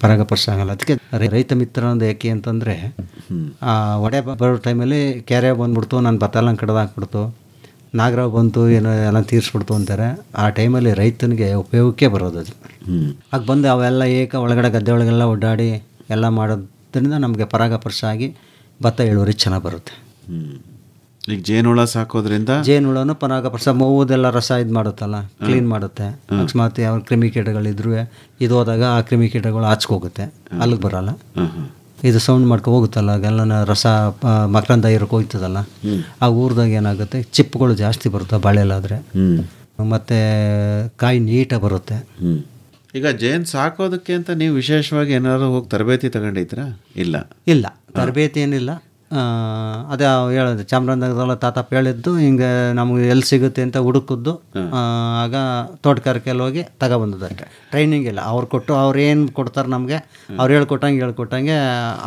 ಪರಾಗಸ್ಪರ್ಶ ಆಗಲ್ಲ. ಅದಕ್ಕೆ ರೈತ ಮಿತ್ರ ಒಂದು ಯಾಕೆ ಅಂತಂದರೆ ಒಡೆ ಬರೋ ಟೈಮಲ್ಲಿ ಕ್ಯಾರೆ ಬಂದ್ಬಿಡ್ತು, ನನ್ನ ಭತ್ತ ಎಲ್ಲ ಕಡ್ದು ಹಾಕ್ಬಿಡ್ತು, ನಾಗರಾವ್ ಬಂತು ಏನೋ ಎಲ್ಲ ತೀರಿಸ್ಬಿಡ್ತು ಅಂತಾರೆ. ಆ ಟೈಮಲ್ಲಿ ರೈತನಿಗೆ ಉಪಯೋಗಕ್ಕೆ ಬರೋದು ಅದು. ಆಗ ಬಂದು ಅವೆಲ್ಲ ಒಳಗಡೆ ಗದ್ದೆ ಒಳಗೆಲ್ಲ ಓಡಾಡಿ ಎಲ್ಲ ಮಾಡೋದ್ರಿಂದ ನಮಗೆ ಪರಾಗಸ್ಪರ್ಶ ಆಗಿ ಭತ್ತ ಇಳುವರಿ ಚೆನ್ನಾಗಿ ಬರುತ್ತೆ. ಈಗ ಜೇನುಹುಳ ಸಾಕೋದ್ರಿಂದ ಜೇನುಹುಳನು ಪರಾಗಸ್ಪರ್ಶ ಮೂವುದೆಲ್ಲ ರಸ ಇದು ಮಾಡುತ್ತಲ್ಲ, ಕ್ಲೀನ್ ಮಾಡುತ್ತೆ. ಅಕಸ್ಮಾತ್ ಯಾವ ಕ್ರಿಮಿಕೀಟಗಳಿದ್ರೂ ಇದು ಹೋದಾಗ ಆ ಕ್ರಿಮಿಕೀಟಗಳು ಆಚ್ಕೋಗುತ್ತೆ, ಅಲ್ಲಿಗೆ ಬರೋಲ್ಲ. ಇದು ಸೌಂಡ್ ಮಾಡ್ಕೊ ಹೋಗುತ್ತಲ್ಲ, ಆಗೆಲ್ಲ ರಸ ಮಕರಂದ ಇರೋಕೆ ಹೋಗ್ತದಲ್ಲ, ಆ ಊರ್ದಾಗ ಏನಾಗುತ್ತೆ ಚಿಪ್ಪುಗಳು ಜಾಸ್ತಿ ಬರುತ್ತೆ ಬಾಳೆಲ್ಲಾದರೆ, ಮತ್ತು ಕಾಯಿ ನೀಟಾಗಿ ಬರುತ್ತೆ. ಈಗ ಜೇನು ಸಾಕೋದಕ್ಕೆ ಅಂತ ನೀವು ವಿಶೇಷವಾಗಿ ಏನಾದ್ರು ಹೋಗಿ ತರಬೇತಿ ತಗೊಂಡಿದ್ರಾ? ಇಲ್ಲ ತರಬೇತಿ ಏನಿಲ್ಲ. ಅದೇ ಹೇಳಿದೆ ಚಾಮರಾಜನಗರದಲ್ಲ ತಾತಪ್ಪ ಹೇಳಿದ್ದು ಹಿಂಗೆ ನಮಗೆ ಎಲ್ಲಿ ಸಿಗುತ್ತೆ ಅಂತ ಹುಡುಕಿದ್ದು. ಆಗ ತೋಟಗಾರಿಕೆಯಲ್ಲಿ ಹೋಗಿ ತಗೊಬಂದದಷ್ಟೇ, ಟ್ರೈನಿಂಗ್ ಇಲ್ಲ. ಅವ್ರು ಕೊಟ್ಟು ಅವ್ರು ಏನು ಕೊಡ್ತಾರೆ ನಮಗೆ, ಅವ್ರು ಹೇಳ್ಕೊಟ್ಟಂಗೆ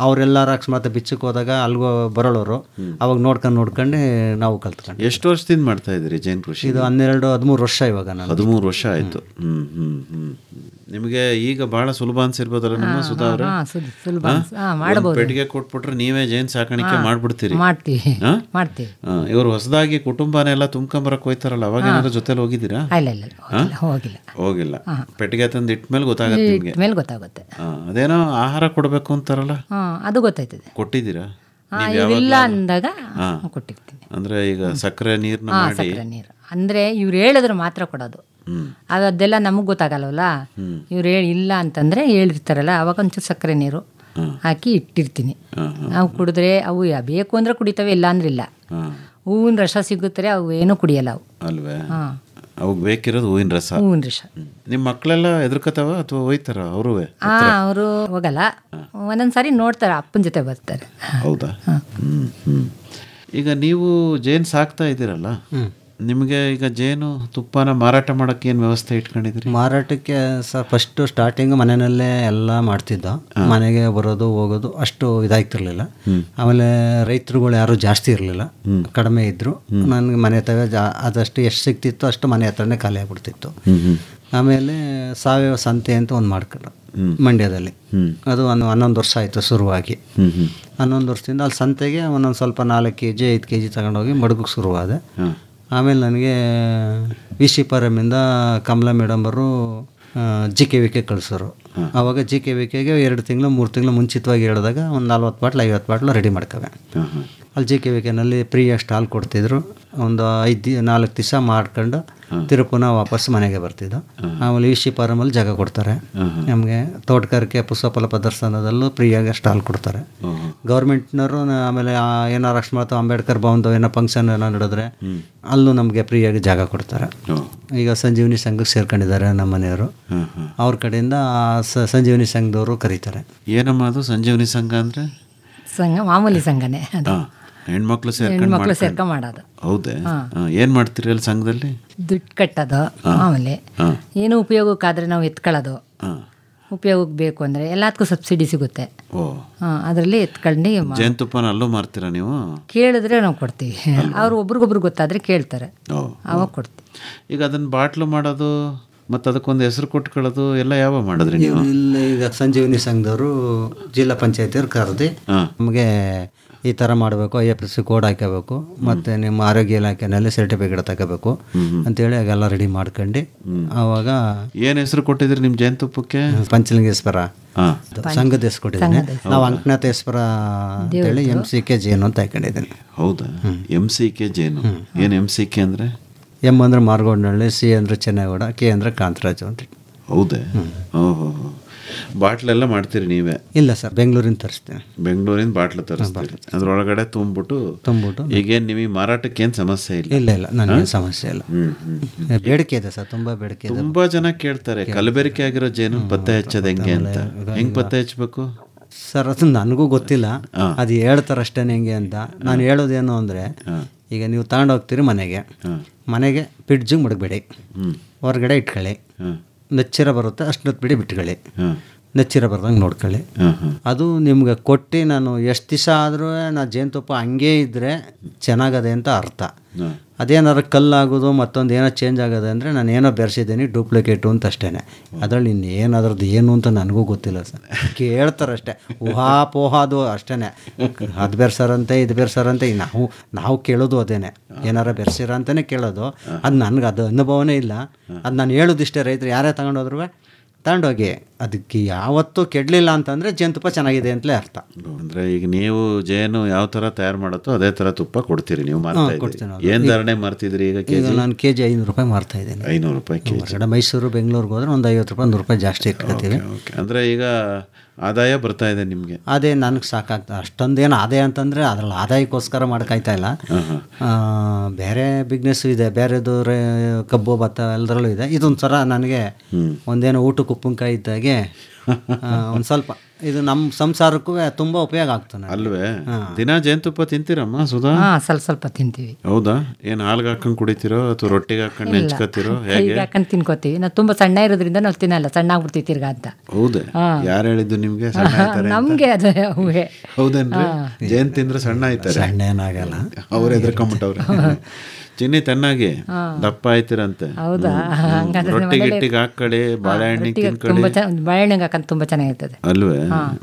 ಅವರೆಲ್ಲರ ಅಕಸ್ಮಾತ್ ಬಿಚ್ಚಕ್ಕೆ ಹೋದಾಗ ಅಲ್ಲಿಗೋ ಬರೋಳವರು ಅವಾಗ ನೋಡ್ಕೊಂಡು ನಾವು ಕಲ್ತ್ಕೊಂಡು. ಎಷ್ಟು ವರ್ಷದಿಂದ ಮಾಡ್ತಾ ಇದ್ದೀರಿ ಜೇನು ಕೃಷಿ? ಇದು 12-13 ವರ್ಷ ಇವಾಗ. ನಾನು 13 ವರ್ಷ ಆಯಿತು. ನಿಮಗೆ ಈಗ ಭಾಳ ಸುಲಭ ಅನ್ಸಿರ್ಬೋದಲ್ಲ ನಮ್ಮ ಸುಧಾ ಅವರೇ? ಪೆಟ್ಟಿಗೆ ಕೊಟ್ಬಿಟ್ರೆ ನೀವೇ ಜೇನು ಸಾಕಾಣಿಕೆ ಮಾಡ್ಬಿಡ್ತೀರಿ? ಮಾಡ್ತೀವಿ. ಇವರು ಹೊಸದಾಗಿ ಕುಟುಂಬನೆಲ್ಲ ತುಂಬ್ಕೊಂಬರಕ್ಕೆ ಹೋಯ್ತಾರಲ್ಲ, ಅವಾಗ ಏನಾದ್ರು ಜೊತೆಲಿ ಹೋಗಿದ್ದೀರಾ? ಹೋಗಿಲ್ಲ. ಪೆಟ್ಟಿಗೆ ತಂದು ಇಟ್ಮೇಲೆ ಗೊತ್ತಾಗುತ್ತೆ. ಅದೇನೋ ಆಹಾರ ಕೊಡಬೇಕು ಅಂತಾರಲ್ಲ, ಅದು ಗೊತ್ತಾಯ್ತದೆ. ಕೊಟ್ಟಿದ್ದೀರಾ? ಇಲ್ಲ ಅಂದಾಗ ಕೊಟ್ಟಿರ್ತೀನಿ. ಅಂದ್ರೆ ಈಗ ಸಕ್ಕರೆ ನೀರನ್ನ ಮಾಡಿ, ಅಂದ್ರೆ ಇವ್ರು ಹೇಳಿದ್ರೆ ಮಾತ್ರ ಕೊಡೋದು. ಅದೆಲ್ಲ ನಮಗೆ ಗೊತ್ತಾಗಲ್ವಲ್ಲ. ಇವ್ರು ಇಲ್ಲ ಅಂತಂದ್ರೆ ಹೇಳಿರ್ತಾರಲ್ಲ, ಅವಾಗ ಒಂಚೂರು ಸಕ್ಕರೆ ನೀರು ಹಾಕಿ ಇಟ್ಟಿರ್ತೀನಿ. ನಾವು ಕುಡಿದ್ರೆ ಅವು ಬೇಕು ಅಂದ್ರೆ ಕುಡಿತವೆ, ಇಲ್ಲ ಅಂದ್ರೆ ಇಲ್ಲ. ಹೂವಿನ ರಸ ಸಿಗುತ್ತಾರೆ, ಅವು ಏನೂ ಕುಡಿಯಲ್ಲ ಅವು. ಅಲ್ವೇ? ಅವಾಗ ಬೇಕಿರೋದು ಹೂವಿನ ರಸ. ನಿಮ್ಮ ಮಕ್ಕಳೆಲ್ಲ ಎದುರ್ಕತಾವ ಅಥವಾ ಹೋಯ್ತಾರ? ಅವರು ಅವರು ಹೋಗಲ್ಲ, ಒಂದೊಂದ್ಸಾರಿ ನೋಡ್ತಾರೆ, ಅಪ್ಪನ ಜೊತೆ ಬರ್ತಾರೆ. ಹೌದಾ? ಈಗ ನೀವು ಜೇನು ಸಾಕ್ತಾ ಇದ್ದೀರಲ್ಲ, ನಿಮಗೆ ಈಗ ಜೇನು ತುಪ್ಪನ ಮಾರಾಟ ಮಾಡೋಕ್ಕೆ ಏನು ವ್ಯವಸ್ಥೆ ಇಟ್ಕೊಂಡಿದ್ರಿ? ಮಾರಾಟಕ್ಕೆ ಫಸ್ಟು ಸ್ಟಾರ್ಟಿಂಗ್ ಮನೆಯಲ್ಲೇ ಎಲ್ಲ ಮಾಡ್ತಿದ್ದ. ಮನೆಗೆ ಬರೋದು ಹೋಗೋದು ಅಷ್ಟು ಇದಾಗ್ತಿರ್ಲಿಲ್ಲ. ಆಮೇಲೆ ರೈತರುಗಳು ಯಾರು ಜಾಸ್ತಿ ಇರಲಿಲ್ಲ, ಕಡಿಮೆ ಇದ್ದರು. ನನಗೆ ಮನೆ ತಗ ಅದಷ್ಟು ಎಷ್ಟು ಸಿಗ್ತಿತ್ತು ಅಷ್ಟು ಮನೆ ಹತ್ರನೇ ಖಾಲಿ ಆಗ್ಬಿಡ್ತಿತ್ತು. ಆಮೇಲೆ ಸಾವಯವ ಸಂತೆ ಅಂತ ಒಂದು ಮಾಡ್ಕೊಂಡು ಮಂಡ್ಯದಲ್ಲಿ, ಅದು 11 ವರ್ಷ ಆಯಿತು ಶುರುವಾಗಿ. 11 ವರ್ಷದಿಂದ ಅಲ್ಲಿ ಸಂತೆಗೆ ಒಂದೊಂದು ಸ್ವಲ್ಪ 4 kg 5 kg ತಗೊಂಡೋಗಿ ಮಡಗಕ್ಕೆ ಶುರುವಾದೆ. ಆಮೇಲೆ ನನಗೆ ವಿಶಿಪರಮಿಂದ ಕಮಲಾ ಮೇಡಮರು GKVK ಕಳಿಸೋರು. ಆವಾಗ GKVKಗೆ 2 ತಿಂಗಳು 3 ತಿಂಗಳು ಮುಂಚಿತವಾಗಿ ಹೇಳಿದಾಗ ಒಂದು 40 ಬಾಟ್ಲು 50 ಬಾಟ್ಲು ರೆಡಿ ಮಾಡ್ಕವೆ. ಅಲ್ಲಿ GKVKನಲ್ಲಿ ಫ್ರೀಯಾಗಿ ಸ್ಟಾಲ್ ಕೊಡ್ತಿದ್ರು. ಒಂದು 4 ದಿವಸ ಮಾಡ್ಕೊಂಡು ತಿರುಪುನ ವಾಪಸ್ ಮನೆಗೆ ಬರ್ತಿದ್ದು. ಆಮೇಲೆ ವಿಶಿಪರಮಲ್ಲಿ ಜಾಗ ಕೊಡ್ತಾರೆ ನಮಗೆ. ತೋಟಗಾರಿಕೆ ಪುಷ್ಪಫಲ ಪ್ರದರ್ಶನದಲ್ಲೂ ಫ್ರೀಯಾಗಿ ಸ್ಟಾಲ್ ಕೊಡ್ತಾರೆ ಗೌರ್ಮೆಂಟ್ನವರು. ಆಮೇಲೆ ಏನಾರು ಅಕಸ್ಮಾತ್ ಅಂಬೇಡ್ಕರ್ ಭವನದ ಏನೋ ಫಂಕ್ಷನ್ ಏನೋ ನಡೆದ್ರೆ ಅಲ್ಲೂ ನಮಗೆ ಫ್ರೀಯಾಗಿ ಜಾಗ ಕೊಡ್ತಾರೆ. ಈಗ ಸಂಜೀವನಿ ಸಂಘಕ್ಕೆ ಸೇರ್ಕೊಂಡಿದ್ದಾರೆ ನಮ್ಮ ಮನೆಯವರು. ಅವ್ರ ಕಡೆಯಿಂದ ಸಂಜೀವನಿ ಸಂಘದವರು ಕರೀತಾರೆ. ಏನಮ್ಮ ಅದು ಸಂಜೀವನಿ ಸಂಘ ಅಂದರೆ? ಸಂಘ ಮಾಮೂಲಿ ಸಂಘನೇ, ಹೆಣ್ಮಕ್ಳು ಸೇರ್ಕೊಂಡು ಮಾಡೋದು. ಹೌದೇ? ಏನು ಮಾಡ್ತೀರಿ ಅಲ್ಲಿ ಸಂಘದಲ್ಲಿ? ದುಡ್ಡು ಕಟ್ಟೋದು, ಆಮೇಲೆ ಏನು ಉಪಯೋಗಕ್ಕಾದ್ರೆ ನಾವು ಎತ್ಕೊಳ್ಳೋದು. ಉಪಯೋಗಕ್ಕೆ ಬೇಕು ಅಂದರೆ ಎಲ್ಲದಕ್ಕೂ ಸಬ್ಸಿಡಿ ಸಿಗುತ್ತೆ. ಅದರಲ್ಲಿ ಎತ್ಕೊಂಡು ಜೇನುತುಪ್ಪನ ಅಲ್ಲೂ ಮಾರ್ತೀರಾ ನೀವು? ಕೇಳಿದ್ರೆ ನಾವು ಕೊಡ್ತೀವಿ. ಅವ್ರು ಒಬ್ರಿಗೊಬ್ರು ಗೊತ್ತಾದರೆ ಕೇಳ್ತಾರೆ, ಅವಾಗ ಕೊಡ್ತೀವಿ. ಈಗ ಅದನ್ನು ಬಾಟ್ಲು ಮಾಡೋದು ಮತ್ತು ಅದಕ್ಕೊಂದು ಹೆಸರು ಕೊಟ್ಕೊಳ್ಳೋದು ಎಲ್ಲ ಯಾವಾಗ ಮಾಡಿದ್ರಿ ನೀವು? ಇಲ್ಲ, ಈಗ ಸಂಜೀವನಿ ಸಂಘದವರು ಜಿಲ್ಲಾ ಪಂಚಾಯತಿಯವ್ರು ಕರೆದು ನಮಗೆ ಈ ಥರ ಮಾಡಬೇಕು, IFSC ಕೋಡ್ ಹಾಕಬೇಕು, ಮತ್ತು ನಿಮ್ಮ ಆರೋಗ್ಯ ಇಲಾಖೆನಲ್ಲಿ ಸರ್ಟಿಫಿಕೇಟ್ ತಗೋಬೇಕು ಅಂತೇಳಿ ಆಗೆಲ್ಲ ರೆಡಿ ಮಾಡ್ಕೊಂಡು ಆವಾಗ ಏನು ಹೆಸರು ಕೊಟ್ಟಿದ್ರಿ ನಿಮ್ಮ ಜೇನುತುಪ್ಪಕ್ಕೆ? ಪಂಚಲಿಂಗೇಶ್ವರ ಸಂಘದ ಹೆಸರು ಕೊಟ್ಟಿದ್ದೀನಿ ನಾವು. ಅಂಕನಾಥೇಶ್ವರ ಅಂತೇಳಿ MCK ಜೇನು ಅಂತ ಹಾಕೊಂಡಿದ್ದೀನಿ. ಹೌದಾ? MCK ಜೇನು. ಏನು MCK ಅಂದರೆ? M ಅಂದರೆ ಮಾರ್ಗೋಡ್ನಹಳ್ಳಿ, C ಅಂದರೆ ಚೆನ್ನೈಗೌಡ, K ಅಂದರೆ ಕಾಂತರಾಜು ಅಂತ. ಹೌದೇ? ಓಹೋ. ಬಾಟ್ಲೆಲ್ಲ ಮಾಡ್ತೀರಿ ನೀವೇ? ಇಲ್ಲ ಸರ್, ಬೆಂಗಳೂರಿಂದ ತರಿಸ್ತೀನಿ. ಬೆಂಗಳೂರಿಂದ ಬಾಟ್ಲು ತರಿಸ್ತೀರಿ, ಅದರೊಳಗಡೆ ತುಂಬಿಟ್ಟು ಈಗೇನು ನಿಮಗೆ ಮಾರಾಟಕ್ಕೆ ಏನು ಸಮಸ್ಯೆ ಇಲ್ಲ? ಇಲ್ಲ, ನನಗೇನು ಸಮಸ್ಯೆ ಇಲ್ಲ. ಬೇಡಿಕೆ ಇದೆ ಸರ್, ತುಂಬ ಬೇಡಿಕೆ ಇದೆ. ತುಂಬ ಜನ ಕೇಳ್ತಾರೆ ಕಲಬೆರಕೆ ಆಗಿರೋ ಜೇನು ಪತ್ತೆ ಹಚ್ಚೋದು ಹೆಂಗೆ ಅಂತ. ಹೆಂಗೆ ಪತ್ತೆ ಹಚ್ಚಬೇಕು ಸರ್? ಅದು ನನಗೂ ಗೊತ್ತಿಲ್ಲ, ಅದು ಹೇಳ್ತಾರೆ ಅಷ್ಟೇ ಹೆಂಗೆ ಅಂತ. ನಾನು ಹೇಳೋದೇನು ಅಂದರೆ, ಈಗ ನೀವು ತಗೊಂಡೋಗ್ತೀರಿ ಮನೆಗೆ ಫ್ರಿಡ್ಜಿಗೆ ಮಡಗಬೇಡಿ, ಹೊರಗಡೆ ಇಟ್ಕೊಳ್ಳಿ. ನೆಚ್ಚಿರ ಬರುತ್ತೆ ಅಷ್ಟೊತ್ತು ಬಿಡಿ ಬಿಟ್ಕೊಳ್ಳಿ, ನೆಚ್ಚಿರ ಬರ್ದಂಗೆ ನೋಡ್ಕೊಳ್ಳಿ. ಅದು ನಿಮ್ಗೆ ಕೊಟ್ಟು ನಾನು ಎಷ್ಟು ದಿವಸ ಆದರೂ ನಾ ಜೇನುತುಪ್ಪ ಹಂಗೇ ಇದ್ದರೆ ಚೆನ್ನಾಗದೆ ಅಂತ ಅರ್ಥ. ಅದೇನಾದ್ರು ಕಲ್ಲಾಗೋದು ಮತ್ತೊಂದು ಏನೋ ಚೇಂಜ್ ಆಗೋದು ಅಂದರೆ ನಾನು ಏನೋ ಬೆರೆಸಿದ್ದೀನಿ ಡೂಪ್ಲಿಕೇಟು ಅಂತ ಅಷ್ಟೇ. ಅದರಲ್ಲಿ ಇನ್ನೇನಾದ್ರದ್ದು ಏನು ಅಂತ ನನಗೂ ಗೊತ್ತಿಲ್ಲ ಸರ್. ಕೇಳ್ತಾರಷ್ಟೇ ಊಹಾಪೋಹಾದು ಅಷ್ಟೇ. ಅದು ಬೆರೆಸಾರಂತೆ ಇದು ಬೆರೆಸಾರಂತೆ ನಾವು ಕೇಳೋದು ಅದೇನೆ, ಏನಾರ ಬೆರೆಸಿರ ಅಂತಲೇ ಕೇಳೋದು. ಅದು ನನಗೆ ಅದು ಅನುಭವನೇ ಇಲ್ಲ. ಅದು ನಾನು ಹೇಳೋದಿಷ್ಟೇ, ರೈತರು ಯಾರೇ ತಗೊಂಡೋದ್ರು ತಗೊಂಡೋಗಿ ಅದಕ್ಕೆ ಯಾವತ್ತೂ ಕೆಡಲಿಲ್ಲ ಅಂತಂದರೆ ಜೇನುತುಪ್ಪ ಚೆನ್ನಾಗಿದೆ ಅಂತಲೇ ಅರ್ಥ. ಅಂದರೆ ಈಗ ನೀವು ಜೇನು ಯಾವ ಥರ ತಯಾರು ಮಾಡುತ್ತೋ ಅದೇ ಥರ ತುಪ್ಪ ಕೊಡ್ತೀರಿ ನೀವು? ಏನು ಧಾರಣೆ ಮಾರ್ತಿದ್ರಿ ಈಗ? ನಾನು ಕೆಜಿ 500 ರೂಪಾಯಿ ಮಾರ್ತಾ ಇದ್ದೀನಿ. 500 ರೂಪಾಯಿ ಕೆಜಿ. ಹೊರಗಡೆ ಮೈಸೂರು ಬೆಂಗಳೂರಿಗೆ ಹೋದ್ರೆ ಒಂದು 50 ರೂಪಾಯಿ 100 ರೂಪಾಯಿ ಜಾಸ್ತಿ ಇಟ್ಕೊತೀವಿ. ಅಂದರೆ ಈಗ ಆದಾಯ ಬರ್ತಾ ಇದೆ ನಿಮಗೆ? ಅದೇ ನನಗೆ ಸಾಕಾಗ್ತದೆ. ಅಷ್ಟೊಂದೇನು ಆದಾಯ ಅಂತಂದರೆ ಅದ್ರಲ್ಲಿ ಆದಾಯಕ್ಕೋಸ್ಕರ ಮಾಡೋಕ್ಕಾಯ್ತಾ ಇಲ್ಲ. ಬೇರೆ ಬಿಸ್ನೆಸ್ಸು ಇದೆ, ಬೇರೆದು ಕಬ್ಬು ಭತ್ತ ಎಲ್ಲದರಲ್ಲೂ ಇದೆ. ಇದೊಂಥರ ನನಗೆ ಒಂದೇನೋ ಊಟಕ್ಕೆ ಉಪ್ಪಿನಕಾಯಿ ಇದ್ದಾಗೆ ಒಂದು ಸ್ವಲ್ಪ ಇದು ನಮ್ಮ ಸಂಸಾರಕ್ಕೂ ತುಂಬ ಉಪಯೋಗ ಆಗ್ತಾನೆ ಅಲ್ವೇ? ದಿನ ಜೇನುತುಪ್ಪ ತಿಂತೀರಮ್ಮ ಸುಧಾ? ಸ್ವಲ್ಪ ಸ್ವಲ್ಪ ತಿಂತೀವಿ. ಹೌದಾ? ಏನು ಹಾಲ್ಗೆ ಹಾಕೊಂಡು ಕುಡಿತೀರೋ ಅಥವಾ ರೊಟ್ಟಿಗೆ ಹಾಕೊಂಡು ನೆಂಚ್ಕೋತೀರೋ? ಹೇಗೆ ಹಾಕೊಂಡು ತಿನ್ಕೋತೀವಿ. ನಾವು ತುಂಬ ಸಣ್ಣ ಇರೋದ್ರಿಂದ ನಾವು ತಿನ್ನಲ್ಲ, ಸಣ್ಣ ಆಗ್ಬಿಡ್ತೀವಿ ತಿರ್ಗಾ ಅಂತ. ಹೌದೇ? ಯಾರು ಹೇಳಿದ್ದು ನಿಮ್ಗೆ ನಮಗೆ? ಅದು ಹೂವೇ. ಹೌದೇನ್ರಿ? ಜೇನು ತಿಂದ್ರೆ ಸಣ್ಣ ಆಯ್ತಾರೆ? ಸಣ್ಣ ಏನಾಗಲ್ಲ. ಅವ್ರು ಎದ್ರಕೊಂಬಿಟ್ಟವ್ರೆ. ಚಿನ್ನಿ ಚೆನ್ನಾಗಿ ದಪ್ಪ ಆಯ್ತಿರಂತೆ. ಹೌದಾ? ರೊಟ್ಟಿ ಗಿಟ್ಟಿಗೆ ಹಾಕೊಳ್ಳಿ, ಬಾಳೆಹಣ್ಣಿಗೆ ತಿನ್ಕೊಳ್ಳಿ. ಬಾಳೆಹಣ್ಣಿಗೆ ಹಾಕೊಂಡು ತುಂಬ ಚೆನ್ನಾಗಿರ್ತದೆ ಅಲ್ವೇ?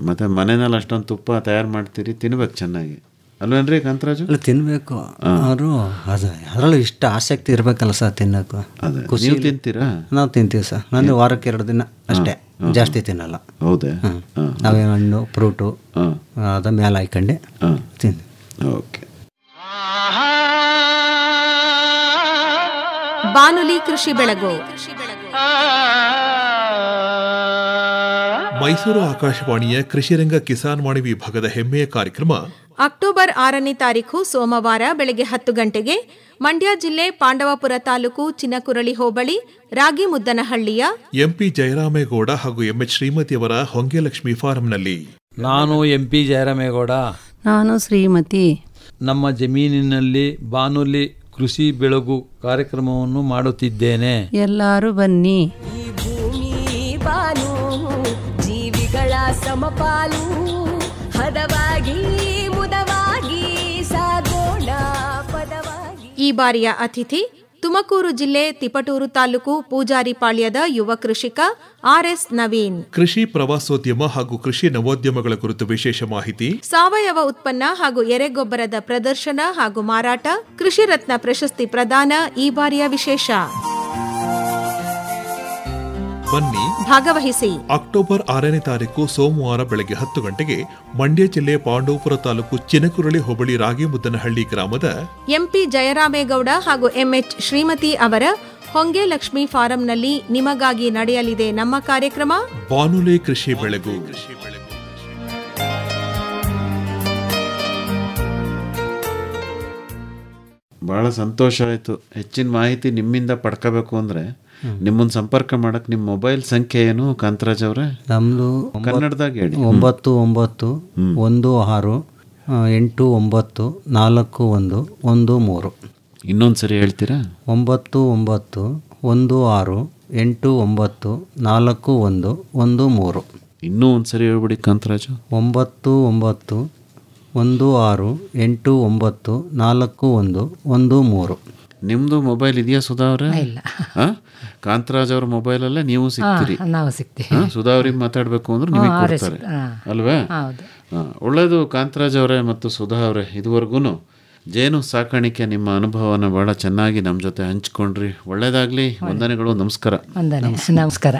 ಮತ್ತೆ ಮನೆಯಲ್ಲಿ ಅಷ್ಟೊಂದು ತುಪ್ಪ ತಯಾರು ಮಾಡ್ತೀರಿ, ತಿನ್ಬೇಕು ಚೆನ್ನಾಗಿ ಅಲ್ವೇನ್ರಿ ಕಾಂತರಾಜು? ಅಲ್ಲ ತಿನ್ಬೇಕು. ಅವರು ಅದರಲ್ಲೂ ಇಷ್ಟ ಆಸಕ್ತಿ ಇರಬೇಕಲ್ಲ ಸರ್ ತಿನ್ನೋಕ್ಕೂ. ಖುಷಿ ತಿಂತೀರಾ? ನಾವು ತಿಂತೀವಿ ಸರ್. ನಾನು ವಾರಕ್ಕೆ 2 ದಿನ ಅಷ್ಟೇ, ಜಾಸ್ತಿ ತಿನ್ನಲ್ಲ. ಹೌದೇ? ನಾವೇನು ಹಣ್ಣು ಫ್ರೂಟು ಅದ ಮೇಲೆ ಹಾಕೊಂಡು ತಿಂದು. ಓಕೆ. ಬಾನುಲಿ ಕೃಷಿ ಬೆಳಗು. ಮೈಸೂರು ಆಕಾಶವಾಣಿಯ ಕೃಷಿರಂಗ ಕಿಸಾನ್ ವಾಣಿ ವಿಭಾಗದ ಹೆಮ್ಮೆಯ ಕಾರ್ಯಕ್ರಮ ಅಕ್ಟೋಬರ್ 6ನೇ ತಾರೀಖು ಸೋಮವಾರ ಬೆಳಗ್ಗೆ 10 ಗಂಟೆಗೆ ಮಂಡ್ಯ ಜಿಲ್ಲೆ ಪಾಂಡವಪುರ ತಾಲೂಕು ಚಿನಕುರಳಿ ಹೋಬಳಿ ರಾಗಿಮುದ್ದನಹಳ್ಳಿಯ ಎಂಪಿ ಜಯರಾಮೇಗೌಡ ಹಾಗೂ ಎಂಎಚ್ ಶ್ರೀಮತಿಯವರ ಹೊಂಗೆಲಕ್ಷ್ಮಿ ಫಾರಂನಲ್ಲಿ. ನಾನು ಎಂಪಿ ಜಯರಾಮೇಗೌಡ. ನಾನು ಶ್ರೀಮತಿ. ನಮ್ಮ ಜಮೀನಿನಲ್ಲಿ ಬಾನುಲಿ ಕೃಷಿ ಬೆಳಗು ಕಾರ್ಯಕ್ರಮವನ್ನು ಮಾಡುತ್ತಿದ್ದೇನೆ. ಎಲ್ಲರೂ ಬನ್ನಿ. ಈ ಭೂಮಿ ಬಾನು ಜೀವಿಗಳ ಸಮಪಾಲು, ಹದವಾಗಿ ಮುದವಾಗಿ ಸಾಗೋಣ ಪದವಾಗಿ. ಈ ಬಾರಿಯ ಅತಿಥಿ ತುಮಕೂರು ಜಿಲ್ಲೆ ತಿಪಟೂರು ತಾಲೂಕು ಪೂಜಾರಿಪಾಳ್ಯದ ಯುವ ಕೃಷಿಕ ಆರ್ಎಸ್ ನವೀನ್. ಕೃಷಿ ಪ್ರವಾಸೋದ್ಯಮ ಹಾಗೂ ಕೃಷಿ ನವೋದ್ಯಮಗಳ ಕುರಿತು ವಿಶೇಷ ಮಾಹಿತಿ, ಸಾವಯವ ಉತ್ಪನ್ನ ಹಾಗೂ ಎರೆಗೊಬ್ಬರದ ಪ್ರದರ್ಶನ ಹಾಗೂ ಮಾರಾಟ, ಕೃಷಿ ರತ್ನ ಪ್ರಶಸ್ತಿ ಪ್ರದಾನ ಈ ಬಾರಿಯ ವಿಶೇಷ. ಬನ್ನಿ, ಭಾಗವಹಿಸಿ. ಅಕ್ಟೋಬರ್ 6ನೇ ತಾರೀಕು ಸೋಮವಾರ ಬೆಳಗ್ಗೆ 10 ಗಂಟೆಗೆ ಮಂಡ್ಯ ಜಿಲ್ಲೆ ಪಾಂಡವಪುರ ತಾಲೂಕು ಚಿನಕುರಳಿ ಹೋಬಳಿ ರಾಗಿಮುದ್ದನಹಳ್ಳಿ ಗ್ರಾಮದ ಎಂಪಿ ಜಯರಾಮೇಗೌಡ ಹಾಗೂ ಎಂಎಚ್ ಶ್ರೀಮತಿ ಅವರ ಹೊಂಗೆಲಕ್ಷ್ಮಿ ಫಾರಂನಲ್ಲಿ ನಿಮಗಾಗಿ ನಡೆಯಲಿದೆ ನಮ್ಮ ಕಾರ್ಯಕ್ರಮ ಬಾನುಲಿ ಕೃಷಿ ಬೆಳಗು. ಬಹಳ ಸಂತೋಷ ಆಯಿತು. ಹೆಚ್ಚಿನ ಮಾಹಿತಿ ನಿಮ್ಮಿಂದ ಪಡ್ಕೋಬೇಕು ಅಂದರೆ ನಿಮ್ಮನ್ನು ಸಂಪರ್ಕ ಮಾಡಕ್ಕೆ ನಿಮ್ಮ ಮೊಬೈಲ್ ಸಂಖ್ಯೆ ಏನು ಕಾಂತರಾಜ್ ಅವರೇ? ನಮ್ಮದು ಕನ್ನಡದಾಗ ಹೇಳಿ. 9916894113. ಇನ್ನೊಂದು ಸರಿ ಹೇಳ್ತೀರಾ? 9916894113. ಇನ್ನೂ ಒಂದು ಸರಿ ಹೇಳ್ಬಿಡಿ ಕಾಂತರಾಜು. 9916894113. ನಿಮ್ಮದು ಮೊಬೈಲ್ ಇದೆಯಾ ಸುಧಾ ಅವರೇ? ಇಲ್ಲ. ಕಾಂತರಾಜ್ ಅವ್ರ ಮೊಬೈಲಲ್ಲೇ ನೀವು ಸಿಗ್ತೀರಿ? ನಾವು ಸಿಗ್ತೀವಿ. ಸುಧಾ ಅವ್ರಿಗೆ ಮಾತಾಡಬೇಕು ಅಂದ್ರೆ ನಿಮಗೆ ಕೊಡ್ತಾರೆ ಅಲ್ವೇ? ಒಳ್ಳೆಯದು ಕಾಂತರಾಜ್ ಅವರೇ ಮತ್ತು ಸುಧಾ ಅವರೇ, ಇದುವರೆಗೂ ಜೇನು ಸಾಕಾಣಿಕೆ ನಿಮ್ಮ ಅನುಭವನ ಭಾಳ ಚೆನ್ನಾಗಿ ನಮ್ಮ ಜೊತೆ ಹಂಚ್ಕೊಂಡ್ರಿ. ಒಳ್ಳೆಯದಾಗಲಿ. ವಂದನೆಗಳು. ನಮಸ್ಕಾರ. ನಮಸ್ಕಾರ.